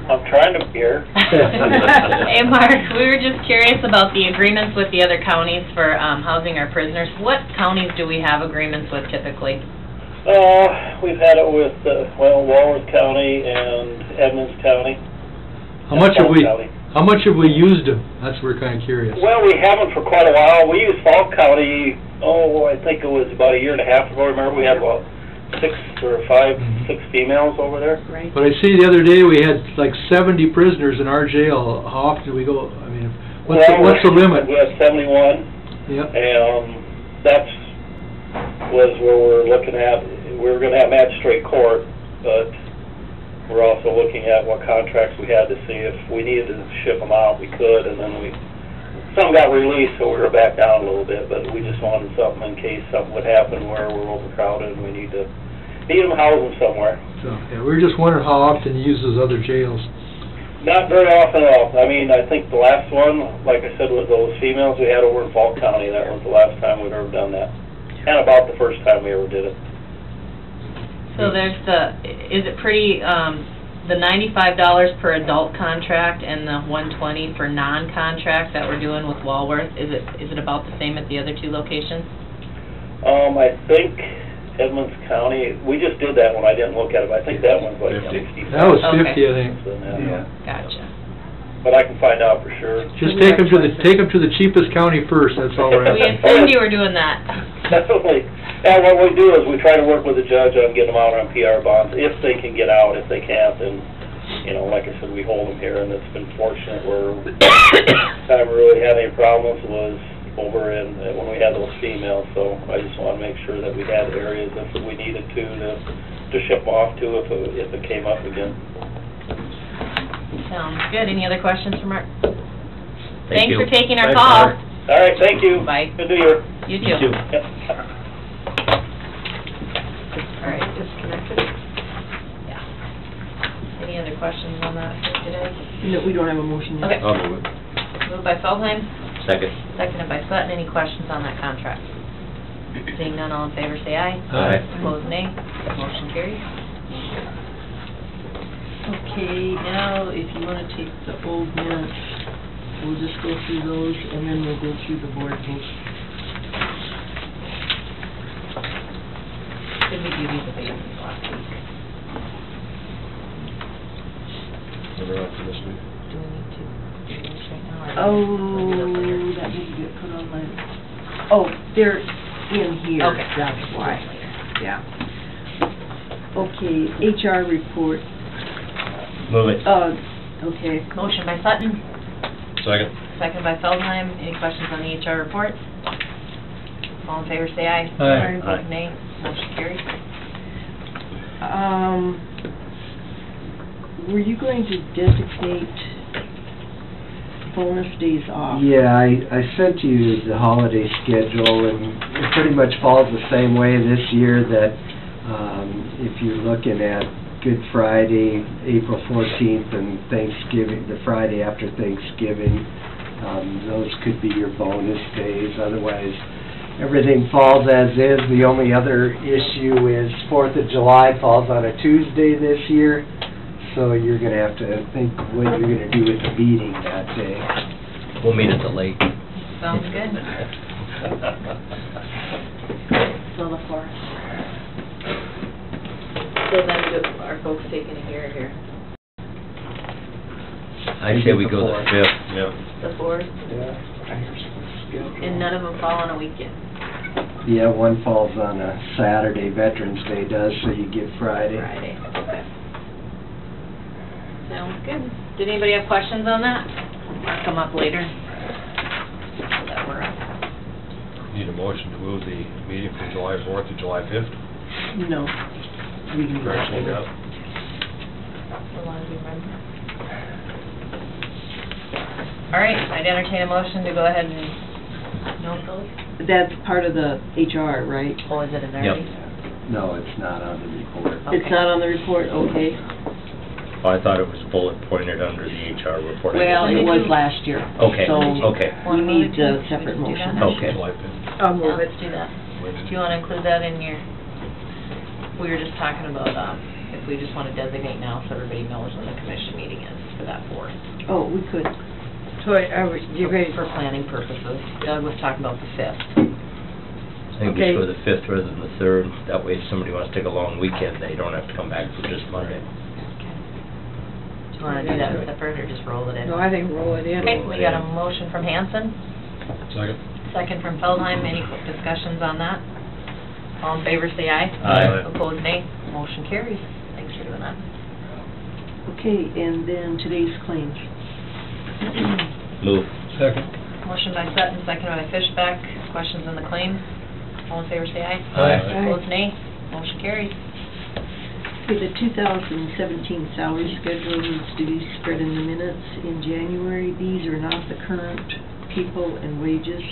Speaker 12: I'm trying to hear.
Speaker 5: Hey, Mark, we were just curious about the agreements with the other counties for housing our prisoners. What counties do we have agreements with typically?
Speaker 12: We've had it with, Walworth County and Edmonds County.
Speaker 4: How much have
Speaker 12: Falk
Speaker 4: we,
Speaker 12: County.
Speaker 4: how much have we used them? That's what we're kinda curious.
Speaker 12: Well, we haven't for quite a while. We used Falk County, I think it was about a year and a half ago. Remember, we had about 6 females over there.
Speaker 1: Right.
Speaker 4: But I see the other day, we had like 70 prisoners in our jail. How often do we go, I mean, what's the limit?
Speaker 12: We have 71.
Speaker 4: Yep.
Speaker 12: That's was where we're looking at. We were gonna have magistrate court, but we're also looking at what contracts we had to see if we needed to ship them out, we could, and then some got released, so we were back down a little bit, but we just wanted something in case something would happen where we're overcrowded and we need them house them somewhere.
Speaker 4: So, yeah, we were just wondering how often you use those other jails.
Speaker 12: Not very often at all. I mean, I think the last one, like I said, was those females we had over in Falk County. That was the last time we've ever done that. And about the first time we ever did it.
Speaker 5: So there's is it pretty, the $95 per adult contract and the $120 for non-contract that we're doing with Walworth, is it about the same at the other 2 locations?
Speaker 12: I think Edmonds County, we just did that one. I didn't look at it, but I think that one's like
Speaker 6: 50.
Speaker 12: 60.
Speaker 4: That was
Speaker 5: Okay.
Speaker 4: 50, I think.
Speaker 5: Gotcha.
Speaker 12: But I can find out for sure.
Speaker 4: Just take them to the cheapest county first, that's all right.
Speaker 5: We assumed you were doing that.
Speaker 12: Definitely. Yeah, what we do is we try to work with the judge on getting them out on PR bonds, if they can get out. If they can't, then, like I said, we hold them here, and it's been fortunate where the time we really had any problems was over when we had those females, so I just want to make sure that we had areas if we needed to ship them off to if it came up again.
Speaker 5: Sounds good. Any other questions for Mark?
Speaker 3: Thank you.
Speaker 5: Thanks for taking our
Speaker 3: Thanks,
Speaker 5: call.
Speaker 3: Mark.
Speaker 12: All right, thank you.
Speaker 5: Bye.
Speaker 12: Good to hear.
Speaker 5: You
Speaker 3: You
Speaker 5: too.
Speaker 3: too.
Speaker 12: Yep.
Speaker 5: All right, disconnected? Yeah. Any other questions on that today?
Speaker 1: No, we don't have a motion yet.
Speaker 5: Okay.
Speaker 6: I'll move it.
Speaker 5: Moved by Feldheim,
Speaker 3: Second.
Speaker 5: seconded by Sutton. Any questions on that contract? Seeing none, all in favor say aye.
Speaker 3: Aye.
Speaker 5: Opposed, nay. Motion carries.
Speaker 1: Okay, now, if you want to take the old minutes, we'll just go through those, and then we'll go through the board votes.
Speaker 5: Did we do these abatements last week?
Speaker 6: Never after this week.
Speaker 5: Do we need to do this right now? or-
Speaker 1: Oh, that needs to get put on my, oh, they're in here,
Speaker 5: Okay.
Speaker 1: that's why, yeah. Okay, HR report,
Speaker 3: Move it.
Speaker 1: okay.
Speaker 5: Motion by Sutton,
Speaker 6: Second.
Speaker 5: seconded by Feldheim. Any questions on the HR report? All in favor say aye.
Speaker 4: Aye.
Speaker 5: Opposed, nay. Motion carries.
Speaker 1: Were you going to designate bonus days off?
Speaker 11: Yeah, I sent you the holiday schedule, and it pretty much falls the same way this year, that if you're looking at Good Friday, April 14th, and Thanksgiving, the Friday after Thanksgiving, those could be your bonus days. Otherwise, everything falls as is. The only other issue is 4th of July falls on a Tuesday this year, so you're going to have to think what you're going to do with the meeting that day.
Speaker 3: We'll meet at the lake.
Speaker 5: Sounds good.
Speaker 1: So the 4th.
Speaker 5: So then are folks taking a here or here?
Speaker 3: I say we go the 5th.
Speaker 6: Yeah.
Speaker 5: The 4th?
Speaker 11: Yeah.
Speaker 5: And none of them fall on a weekend?
Speaker 11: Yeah, one falls on a Saturday, Veterans Day does, so you get Friday.
Speaker 5: Friday, okay. Sounds good. Did anybody have questions on that? Mark them up later. So that we're up.
Speaker 6: Need a motion to move the meeting from July 4th to July 5th?
Speaker 1: No. We can do that
Speaker 6: Correction,
Speaker 1: later.
Speaker 6: yeah.
Speaker 5: So long as we run. All right, I'd entertain a motion to go ahead and note those.
Speaker 1: That's part of the HR, right?
Speaker 5: Oh, is it in there?
Speaker 11: Yep.
Speaker 5: already?
Speaker 11: No, it's not on the report.
Speaker 5: Okay.
Speaker 1: It's not on the report, okay.
Speaker 3: Oh, I thought it was bullet pointed under the HR report.
Speaker 1: Well, it was last year.
Speaker 3: Okay,
Speaker 1: So
Speaker 3: okay.
Speaker 1: we need
Speaker 5: Should
Speaker 1: a
Speaker 5: we
Speaker 1: separate
Speaker 5: just do
Speaker 1: motion.
Speaker 5: that?
Speaker 3: Okay.
Speaker 6: July 5th.
Speaker 10: I'll
Speaker 5: Yeah,
Speaker 10: move it.
Speaker 5: let's do that. Do you want to include that in your, we were just talking about, if we just want to designate now so everybody knows when the commission meeting is for that 4th.
Speaker 1: Oh, we could.
Speaker 10: So, you ready
Speaker 5: For planning purposes. Doug was talking about the 5th.
Speaker 3: I think
Speaker 10: Okay.
Speaker 3: we should go the 5th rather than the 3rd. That way if somebody wants to take a long weekend, they don't have to come back for just Monday.
Speaker 5: Do you want to do that separate or just roll it in?
Speaker 10: No, I think roll it in.
Speaker 5: Okay, we got a motion from Hanson,
Speaker 6: Second.
Speaker 5: second from Feldheim. Any discussions on that? All in favor, say aye.
Speaker 3: Aye.
Speaker 5: Opposed, nay. Motion carries. Thanks for doing that.
Speaker 1: Okay, and then today's claims.
Speaker 3: Move.
Speaker 6: Second.
Speaker 5: Motion by Sutton, second by Fishbeck. Questions on the claims? All in favor, say aye.
Speaker 6: Aye.
Speaker 5: Opposed, nay. Motion carries.
Speaker 1: Okay, the 2017 salary schedule needs to be spread in the minutes in January. These are not the current people and wages.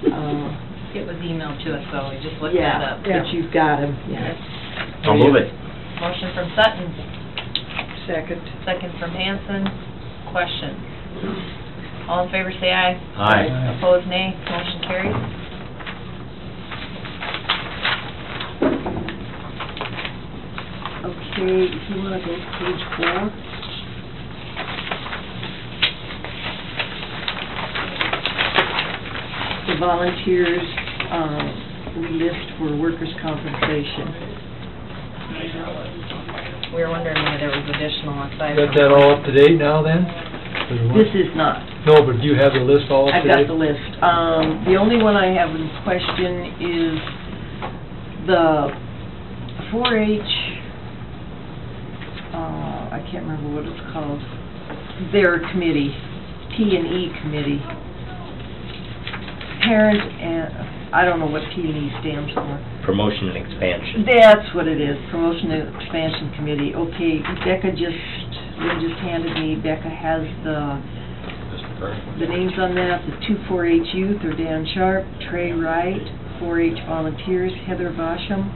Speaker 5: It was emailed to us, so we just looked that
Speaker 1: Yeah,
Speaker 5: up.
Speaker 1: but you've got them, yeah.
Speaker 3: I'll move it.
Speaker 5: Motion from Sutton,
Speaker 10: Second.
Speaker 5: second from Hanson. Questions? All in favor, say aye.
Speaker 3: Aye.
Speaker 5: Opposed, nay. Motion carries.
Speaker 1: Okay, if you want to go to page 4. The volunteers, we list for workers' compensation.
Speaker 5: We were wondering why there was additional aside
Speaker 4: Got
Speaker 5: from...
Speaker 4: that all up to date now then?
Speaker 1: This is not.
Speaker 4: No, but do you have the list all up to
Speaker 1: I've
Speaker 4: date?
Speaker 1: got the list. The only one I have in question is the 4-H, I can't remember what it's called, their committee, P&E committee. Parent and, I don't know what P&E stands for.
Speaker 3: Promotion and expansion.
Speaker 1: That's what it is, Promotion and Expansion Committee. Okay, Lynn just handed me, Becca has the names on that. The 2 4-H youth are Dan Sharp, Trey Wright, 4-H volunteers, Heather Bosham,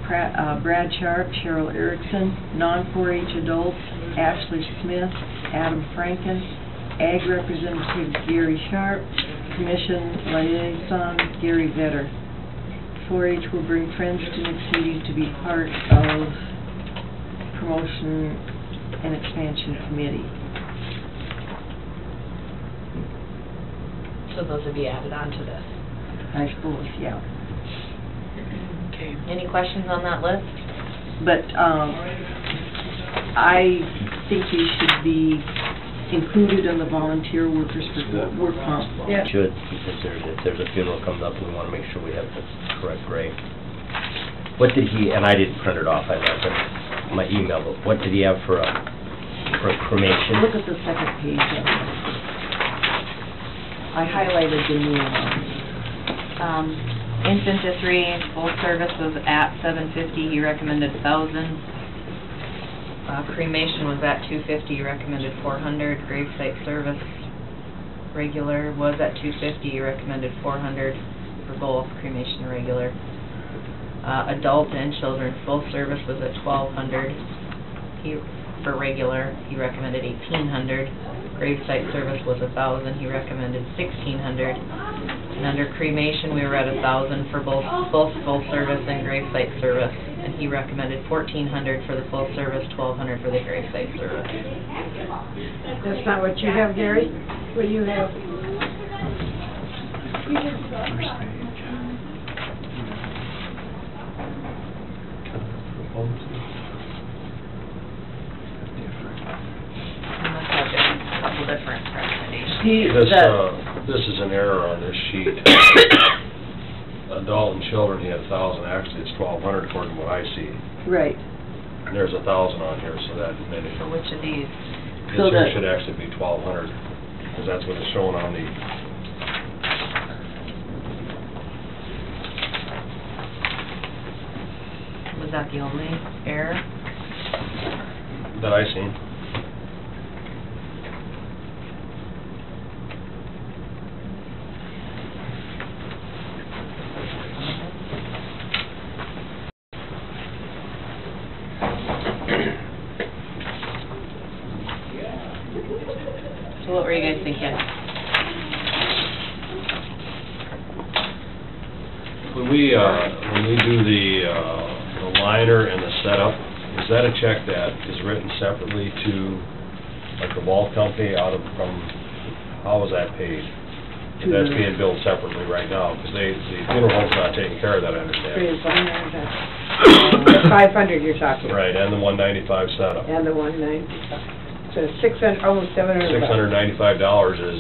Speaker 1: Brad Sharp, Cheryl Erickson, non-4-H adults, Ashley Smith, Adam Franken, Ag Representative Gary Sharp, Commission Liaison Gary Vetter. 4-H will bring friends to next meeting to be part of Promotion and Expansion Committee.
Speaker 5: So those would be added on to this.
Speaker 1: I suppose, yeah.
Speaker 5: Okay. Any questions on that list?
Speaker 1: But I think you should be included in the volunteer workers for work comp.
Speaker 10: Yeah.
Speaker 3: Should, because if there's a funeral comes up, we want to make sure we have the correct grade. What did he, and I didn't print it off, I left it in my email, but what did he have for cremation?
Speaker 1: Look at the second page of it. I highlighted the new one.
Speaker 5: Infant to 3, full service was at $750, you recommended $1,000. Cremation was at $250, you recommended $400. Gravesite service, regular, was at $250, you recommended $400 for both cremation and regular. Adult and children, full service was at $1,200. For regular, he recommended $1,800. Gravesite service was $1,000, he recommended $1,600. And under cremation, we were at $1,000 for both full service and gravesite service. And he recommended $1,400 for the full service, $1,200 for the gravesite service.
Speaker 10: That's not what you have, Gary? What do you have?
Speaker 5: We must have a couple different recommendations.
Speaker 6: This is an error on this sheet. Adult and children, he had 1,000, actually it's 1,200 according to what I see.
Speaker 1: Right.
Speaker 6: And there's 1,000 on here, so that maybe.
Speaker 5: For which of these?
Speaker 6: This
Speaker 1: So
Speaker 6: here
Speaker 1: that-
Speaker 6: should actually be 1,200, because that's what it's showing on the,
Speaker 5: Was that the only error?
Speaker 6: That I seen.
Speaker 5: So what were you guys thinking?
Speaker 6: When we do the liner and the setup, is that a check that is written separately to, like, the ball company how is that paid? That's being billed separately right now, because the funeral home's not taking care of that, I understand.
Speaker 10: 500 you're talking.
Speaker 6: Right, and the 195 setup.
Speaker 10: And the 195. So 600, almost 700.
Speaker 6: $695 is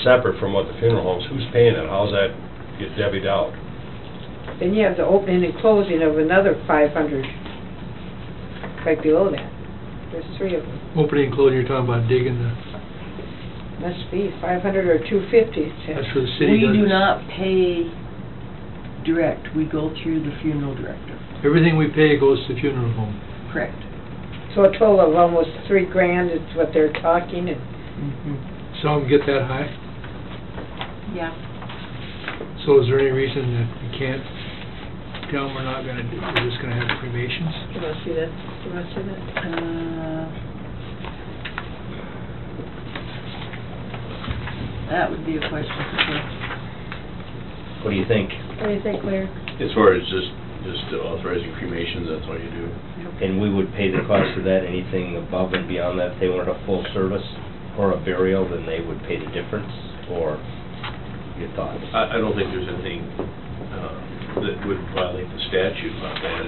Speaker 6: separate from what the funeral home's, who's paying it? How's that get divvied out?
Speaker 10: Then you have the opening and closing of another 500, right below that. There's 3 of them.
Speaker 4: Opening and closing, you're talking about digging the,
Speaker 10: Must be 500 or 250. it says.
Speaker 4: that's for the city.
Speaker 1: We
Speaker 4: does
Speaker 1: do
Speaker 4: this.
Speaker 1: not pay direct, we go through the funeral director.
Speaker 4: Everything we pay goes to funeral home.
Speaker 1: Correct.
Speaker 10: So a total of almost $3,000 is what they're talking, and
Speaker 4: Some get that high?
Speaker 1: Yeah.
Speaker 4: So is there any reason that we can't tell them we're not gonna do, we're just gonna have cremations?
Speaker 10: you want to see that? You want to see that?
Speaker 1: That would be a question for Cliff.
Speaker 3: What do you think?
Speaker 10: What do you think, Larry?
Speaker 13: As far as just authorizing cremations, that's all you do.
Speaker 3: And we would pay the cost of that, anything above and beyond that, if they wanted a full service or a burial, then they would pay the difference, or your thoughts?
Speaker 13: I don't think there's anything that would violate the statute about that,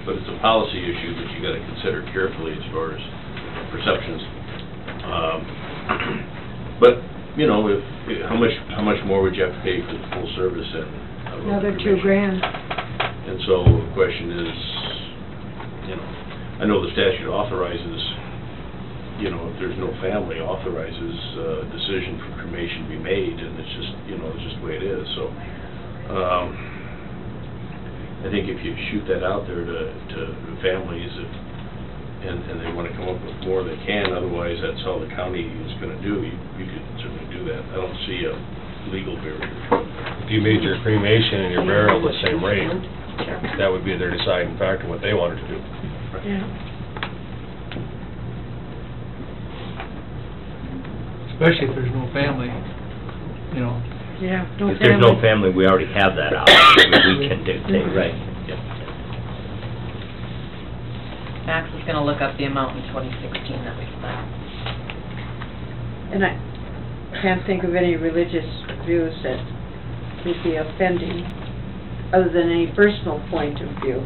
Speaker 13: but it's a policy issue that you gotta consider carefully as far as perceptions. But, you know, how much more would you have to pay for the full service and
Speaker 10: Another
Speaker 13: cremation?
Speaker 10: $2,000.
Speaker 13: And so the question is, you know, I know the statute authorizes, you know, if there's no family, authorizes a decision for cremation to be made, and it's just, you know, it's just the way it is. So, I think if you shoot that out there to families, and they want to come up with more, they can. Otherwise, that's all the county is going to do. You could certainly do that. I don't see a legal barrier.
Speaker 6: If you made your cremation and your burial the same rate, that would be their deciding factor, what they wanted to do.
Speaker 10: Yeah.
Speaker 4: Especially if there's no family, you know.
Speaker 10: Yeah, no
Speaker 3: If there's no family, we already have that out. We can dictate, right? Yep.
Speaker 5: Max is gonna look up the amount in 2016 that we spent.
Speaker 10: And I can't think of any religious views that would be offending, other than any personal point of view.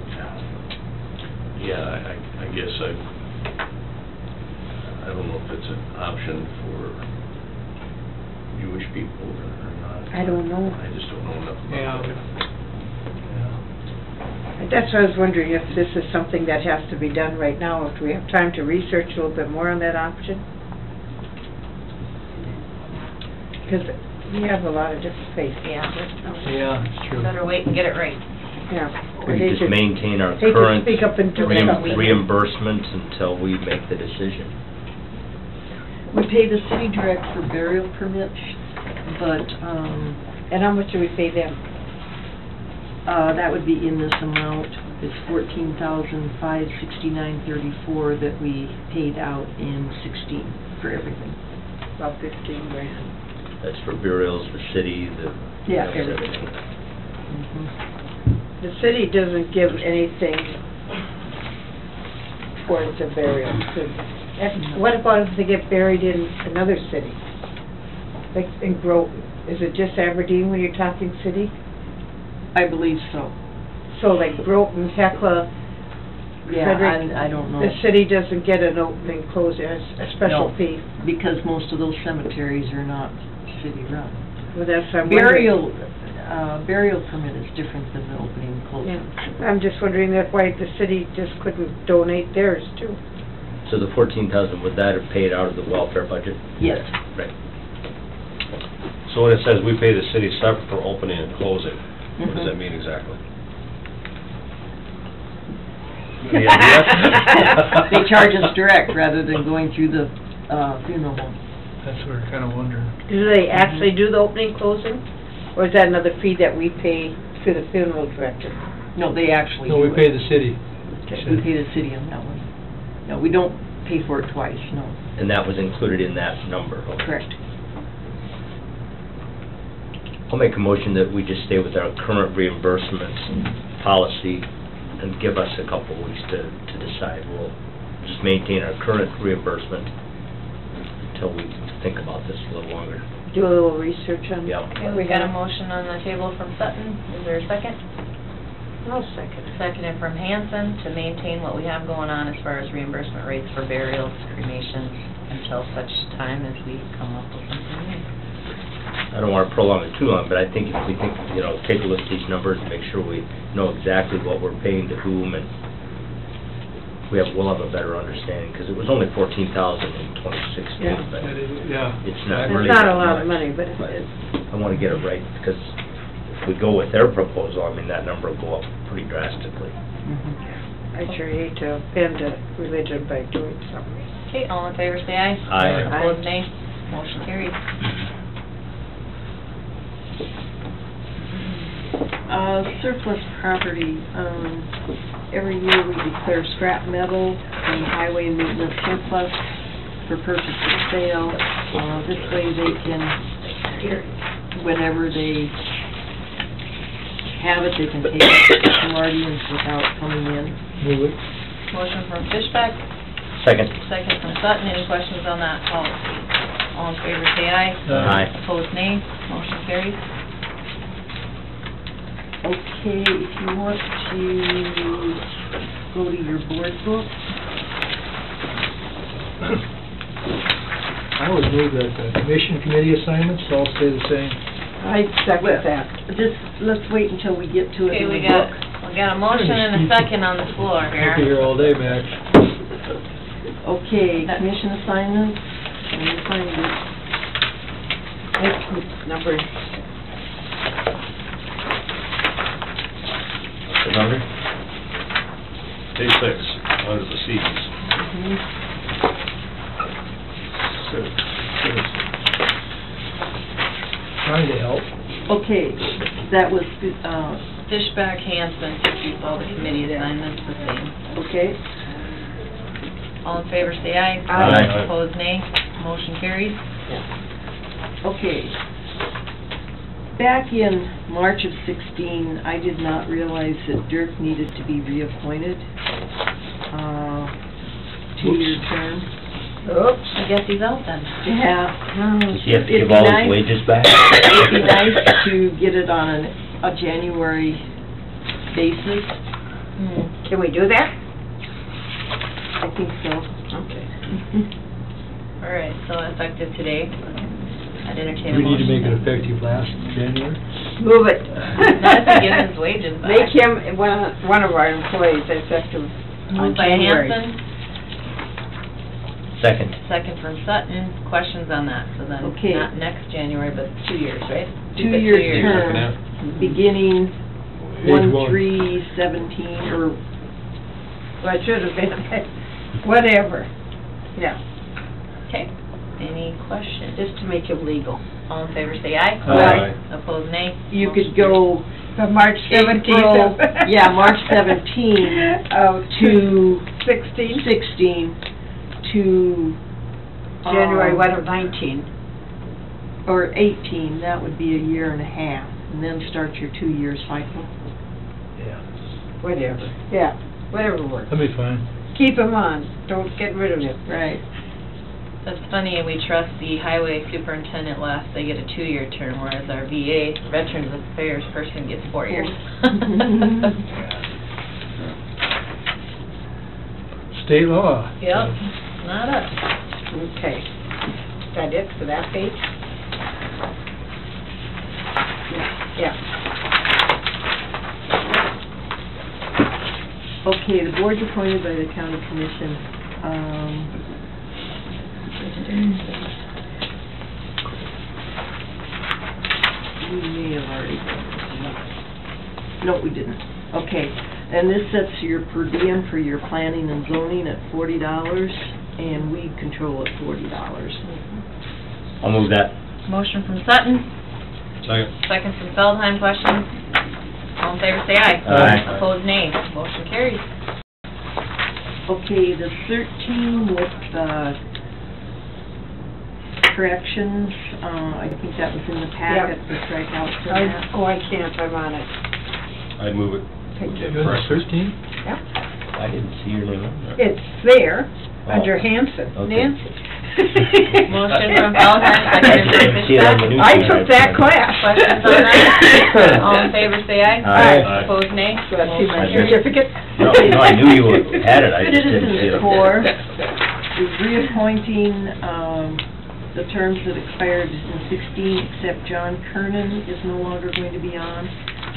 Speaker 13: Yeah, I guess I don't know if it's an option for Jewish people or not.
Speaker 10: I don't know.
Speaker 13: I just don't know enough about that.
Speaker 10: That's why I was wondering if this is something that has to be done right now, if we have time to research a little bit more on that option. Because we have a lot of different faiths.
Speaker 5: Yeah.
Speaker 4: Yeah, it's true.
Speaker 5: Better wait and get it right.
Speaker 10: Yeah.
Speaker 3: We could just maintain our
Speaker 10: hate to
Speaker 3: current
Speaker 10: speak up and do something.
Speaker 3: reimbursement until we make the decision.
Speaker 1: We pay the city direct for burial permits, but,
Speaker 10: And how much do we pay them?
Speaker 1: that would be in this amount. It's $14,569.34 that we paid out in 16 for everything.
Speaker 10: About $15,000.
Speaker 3: That's for burials, the city, the...
Speaker 1: Yeah,
Speaker 3: you know,
Speaker 1: everything.
Speaker 10: The city doesn't give anything towards a burial. What about if they get buried in another city? Like in Groton? Is it just Aberdeen when you're talking city?
Speaker 1: I believe so.
Speaker 10: So like Groton, Hecla,
Speaker 1: Yeah,
Speaker 10: Frederick,
Speaker 1: I don't know.
Speaker 10: the city doesn't get an opening closing, a special
Speaker 1: No,
Speaker 10: fee?
Speaker 1: because most of those cemeteries are not city-run.
Speaker 10: Well, that's what I'm wondering.
Speaker 1: Burial permit is different than the opening and closing.
Speaker 10: Yeah, I'm just wondering that why the city just couldn't donate theirs too.
Speaker 3: So the 14,000, would that have paid out of the welfare budget?
Speaker 1: Yes.
Speaker 3: Right.
Speaker 6: So when it says we pay the city separate for opening and closing, what does that mean exactly?
Speaker 3: Any idea?
Speaker 1: They charge us direct rather than going through the funeral home.
Speaker 4: That's what we're kind of wondering.
Speaker 10: Do they actually do the opening, closing? Or is that another fee that we pay to the funeral director?
Speaker 1: No, they actually
Speaker 4: No, we
Speaker 1: do
Speaker 4: pay
Speaker 1: it.
Speaker 4: the city.
Speaker 1: We pay the city on that one. No, we don't pay for it twice, no.
Speaker 3: And that was included in that number? Okay.
Speaker 1: Correct.
Speaker 3: I'll make a motion that we just stay with our current reimbursement policy and give us a couple of weeks to decide. We'll just maintain our current reimbursement until we think about this a little longer.
Speaker 10: Do a little research on it?
Speaker 3: Yep.
Speaker 5: Okay, we got a motion on the table from Sutton. Is there a second?
Speaker 10: I'll second.
Speaker 5: Seconded from Hanson to maintain what we have going on as far as reimbursement rates for burials, cremations, until such time as we come up with something new.
Speaker 3: I don't want to prolong it too long, but I think if we think, take a look at these numbers and make sure we know exactly what we're paying to whom, and we'll have a better understanding, because it was only $14,000 in 2016,
Speaker 10: Yeah.
Speaker 3: but
Speaker 4: Yeah.
Speaker 3: it's not
Speaker 10: It's
Speaker 3: really
Speaker 10: not
Speaker 3: that
Speaker 10: a lot of
Speaker 3: much.
Speaker 10: money, but it's...
Speaker 3: I want to get it right, because if we go with their proposal, I mean, that number will go up pretty drastically.
Speaker 10: I sure hate to offend a religion by doing something.
Speaker 5: Okay, all in favor, say aye.
Speaker 3: Aye.
Speaker 5: Opposed, nay. Motion carries.
Speaker 1: Surplus property, every year we declare scrap metal and highway maintenance surplus for purchase or sale. This way they can, whenever they have it, they can take it from Mardians without coming in.
Speaker 4: Move it.
Speaker 5: Motion from Fishbeck,
Speaker 3: Second.
Speaker 5: second from Sutton. Any questions on that policy? All in favor, say aye.
Speaker 3: Aye.
Speaker 5: Opposed, nay. Motion carries.
Speaker 1: Okay, if you want to go to your board book,
Speaker 4: I would move that the commission committee assignments all stay the same.
Speaker 10: I second that.
Speaker 1: let's wait until we get to it
Speaker 5: Okay,
Speaker 1: in
Speaker 5: we
Speaker 1: the book.
Speaker 5: got a motion and a second on the floor
Speaker 4: I'll be
Speaker 5: here.
Speaker 4: here all day, Max.
Speaker 1: Okay, commission assignments, let me find it.
Speaker 10: It's number...
Speaker 3: The number?
Speaker 6: Page 6, under the C's.
Speaker 4: Trying to help.
Speaker 1: Okay, that was,
Speaker 5: Fishback, Hanson, to keep all the committee assignments the same.
Speaker 1: okay,
Speaker 5: All in favor, say aye.
Speaker 3: Aye.
Speaker 5: Opposed, nay. Motion carries.
Speaker 1: okay. Back in March of 16, I did not realize that Dirk needed to be reappointed, 2-year term.
Speaker 5: Oops, I guess he's out then.
Speaker 1: Yeah.
Speaker 3: Does he have to
Speaker 1: It'd
Speaker 3: give
Speaker 1: be
Speaker 3: all his
Speaker 1: nice-
Speaker 3: wages back?
Speaker 1: It'd be nice to get it on a January basis.
Speaker 10: Can we do that?
Speaker 1: I think so.
Speaker 10: Okay.
Speaker 5: All right, so effective today. I'd entertain a
Speaker 4: We need to
Speaker 5: motion.
Speaker 4: make it effective last January.
Speaker 10: Move it.
Speaker 5: Not to give his wages back.
Speaker 10: Make him one of our employees effective on
Speaker 5: Moved by
Speaker 10: January.
Speaker 5: Hanson,
Speaker 3: Second.
Speaker 5: second from Sutton. Questions on that? So then,
Speaker 1: Okay.
Speaker 5: not next January, but 2 years, right?
Speaker 1: 2-year
Speaker 5: 2 years.
Speaker 1: term, beginning
Speaker 4: Page 1.
Speaker 1: 1/3/17, or,
Speaker 10: Well, it should have been, whatever. Yeah,
Speaker 5: Okay. Any questions?
Speaker 10: just to make him legal.
Speaker 5: All in favor, say aye.
Speaker 4: Aye.
Speaker 5: Opposed, nay.
Speaker 1: you could go
Speaker 10: From March 17th.
Speaker 1: April, yeah, March 17
Speaker 10: Of
Speaker 1: to
Speaker 10: 16,
Speaker 1: 16 to...
Speaker 10: January, what, of 19?
Speaker 1: Or 18, that would be a year and a half, and then start your 2-year cycle.
Speaker 4: Yeah.
Speaker 10: Whatever. Yeah, whatever works.
Speaker 4: That'll be fine.
Speaker 10: Keep him on, don't get rid of him.
Speaker 1: Right.
Speaker 5: That's funny, we trust the highway superintendent less, they get a 2-year term, whereas our VA, Veterans Affairs person gets 4 years.
Speaker 4: State law.
Speaker 5: Yep, not us.
Speaker 10: Okay. Is that it for that page? Yeah.
Speaker 1: Okay, the board's appointed by the county commission. We may have already done this. No, we didn't. Okay, And this sets your per diem for your planning and zoning at $40, and weed control at $40.
Speaker 3: I'll move that.
Speaker 5: Motion from Sutton,
Speaker 6: Second.
Speaker 5: second from Feldheim. Questions? All in favor, say aye.
Speaker 3: Aye.
Speaker 5: Opposed, nay. Motion carries.
Speaker 1: Okay, the 13 with corrections, I think that was in the packet, the strikeouts for that.
Speaker 10: Oh, I can't, I'm on it.
Speaker 6: I'd move it.
Speaker 10: Okay.
Speaker 4: You're on 13?
Speaker 10: Yeah.
Speaker 3: I didn't see your name on there.
Speaker 10: It's there,
Speaker 3: Oh.
Speaker 10: under Hanson,
Speaker 3: Okay.
Speaker 10: Nancy.
Speaker 5: Motion from Feldheim, second from
Speaker 3: I see it on the
Speaker 5: Fishback.
Speaker 3: news.
Speaker 10: I took that class.
Speaker 5: Questions on that? All in favor, say aye.
Speaker 3: Aye.
Speaker 5: Opposed, nay.
Speaker 10: So I see my
Speaker 3: I just-
Speaker 10: certificate?
Speaker 3: No, I knew you had it, I just didn't see it.
Speaker 1: Citizens Corps is reappointing the terms that expired in 16, except John Kernan is no longer going to be on.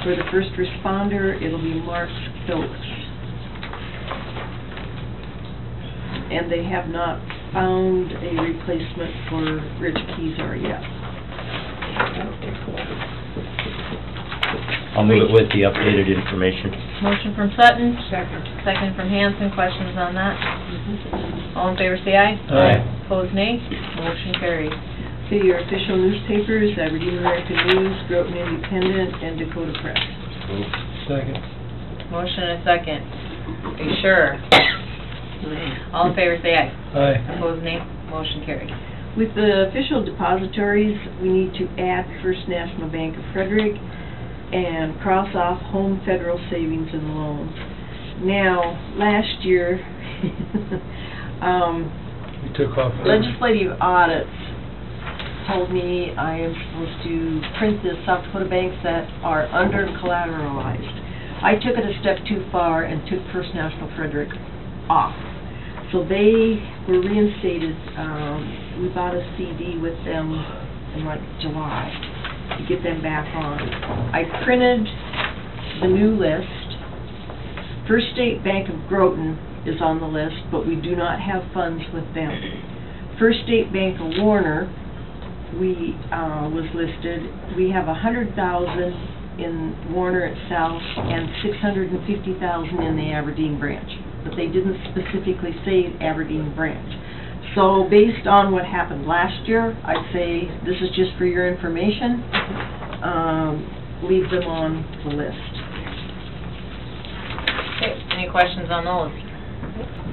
Speaker 1: For the first responder, it'll be Mark Stokes. And they have not found a replacement for Rich Kezar yet.
Speaker 3: I'll move it with the updated information.
Speaker 5: Motion from Sutton,
Speaker 10: Second.
Speaker 5: second from Hanson. Questions on that? All in favor, say aye.
Speaker 3: Aye.
Speaker 5: Opposed, nay. Motion carries.
Speaker 1: Okay, your official newspapers, Aberdeen American News, Groton Independent, and Dakota Press.
Speaker 4: Second.
Speaker 5: Motion and a second. Are you sure? All in favor, say aye.
Speaker 4: Aye.
Speaker 5: Opposed, nay. Motion carried.
Speaker 1: With the official depositories, we need to add First National Bank of Frederick and cross off Home Federal Savings and Loans. Now, last year,
Speaker 4: We took off.
Speaker 1: legislative audits told me I am supposed to print the South Dakota banks that are under collateralized. I took it a step too far and took First National Frederick off. So they were reinstated. We bought a CD with them in like July to get them back on. I printed the new list. First State Bank of Groton is on the list, but we do not have funds with them. First State Bank of Warner, was listed. We have $100,000 in Warner itself and $650,000 in the Aberdeen branch, but they didn't specifically say Aberdeen branch. So based on what happened last year, I'd say this is just for your information. Leave them on the list.
Speaker 5: Okay, any questions on those?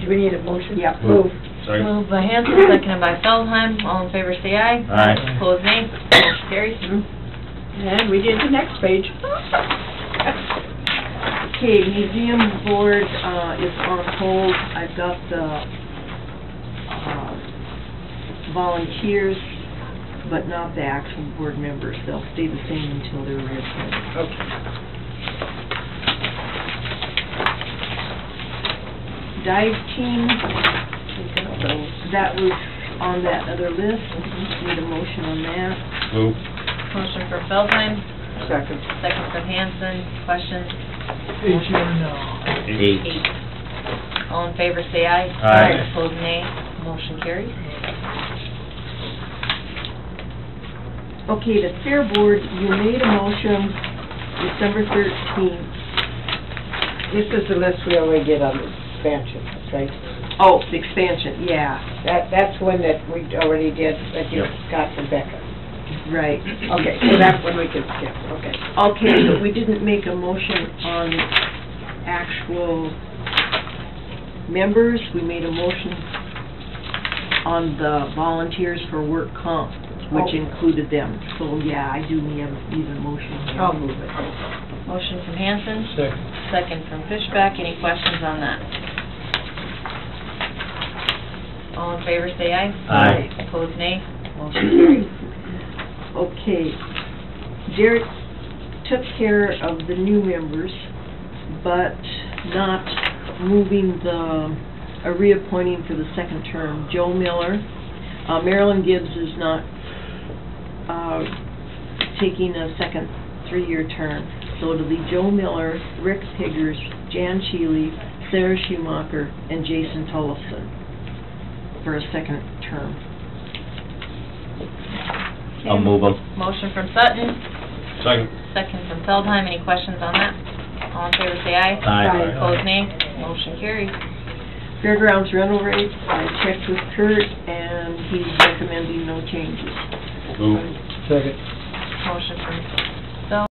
Speaker 10: Do we need a motion?
Speaker 1: Yep.
Speaker 10: Move.
Speaker 6: Second.
Speaker 5: Moved by Hanson, seconded by Feldheim. All in favor, say aye.
Speaker 3: Aye.
Speaker 5: Opposed, nay. Motion carries.
Speaker 10: And we did the next page.
Speaker 1: Okay, museum board is on hold. I've got the volunteers, but not the actual board members. They'll stay the same until they're reappointed.
Speaker 10: Okay.
Speaker 1: Dive team, that was on that other list. Need a motion on that.
Speaker 3: Move.
Speaker 5: Motion for Feldheim,
Speaker 10: Second.
Speaker 5: second from Hanson. Questions?
Speaker 4: Page here now.
Speaker 3: 8.
Speaker 5: All in favor, say aye.
Speaker 3: Aye.
Speaker 5: Opposed, nay. Motion carries.
Speaker 1: Okay, the fair board, you made a motion December 13th.
Speaker 10: This is the list we only get on the expansion, right?
Speaker 1: Oh, the expansion, yeah,
Speaker 10: That's one that we already did, that you
Speaker 3: Yep.
Speaker 10: got from Becca.
Speaker 1: right.
Speaker 10: Okay, so that one we can skip, okay.
Speaker 1: Okay, but we didn't make a motion on actual members. We made a motion on the volunteers for work comp, which
Speaker 10: Oh.
Speaker 1: included them. So, yeah, I do need a motion here.
Speaker 10: I'll move it.
Speaker 5: Motion from Hanson,
Speaker 4: Second.
Speaker 5: second from Fishback. Any questions on that? All in favor, say aye.
Speaker 3: Aye.
Speaker 5: Opposed, nay. Motion carries.
Speaker 1: Okay, Derek took care of the new members, but not moving reappointing for the second term. Joe Miller, Marilyn Gibbs is not taking a second 3-year term. So it'll be Joe Miller, Rick Piggers, Jan Shealy, Sarah Schumacher, and Jason Tollefson for a second term.
Speaker 3: I'll move them.
Speaker 5: Motion from Sutton,
Speaker 6: Second.
Speaker 5: second from Feldheim. Any questions on that? All in favor, say aye.
Speaker 3: Aye.
Speaker 5: Opposed, nay. Motion carries.
Speaker 1: Fairgrounds rental rates, I checked with Kurt, and he's recommending no changes.
Speaker 6: Move.
Speaker 4: Second.
Speaker 5: Motion from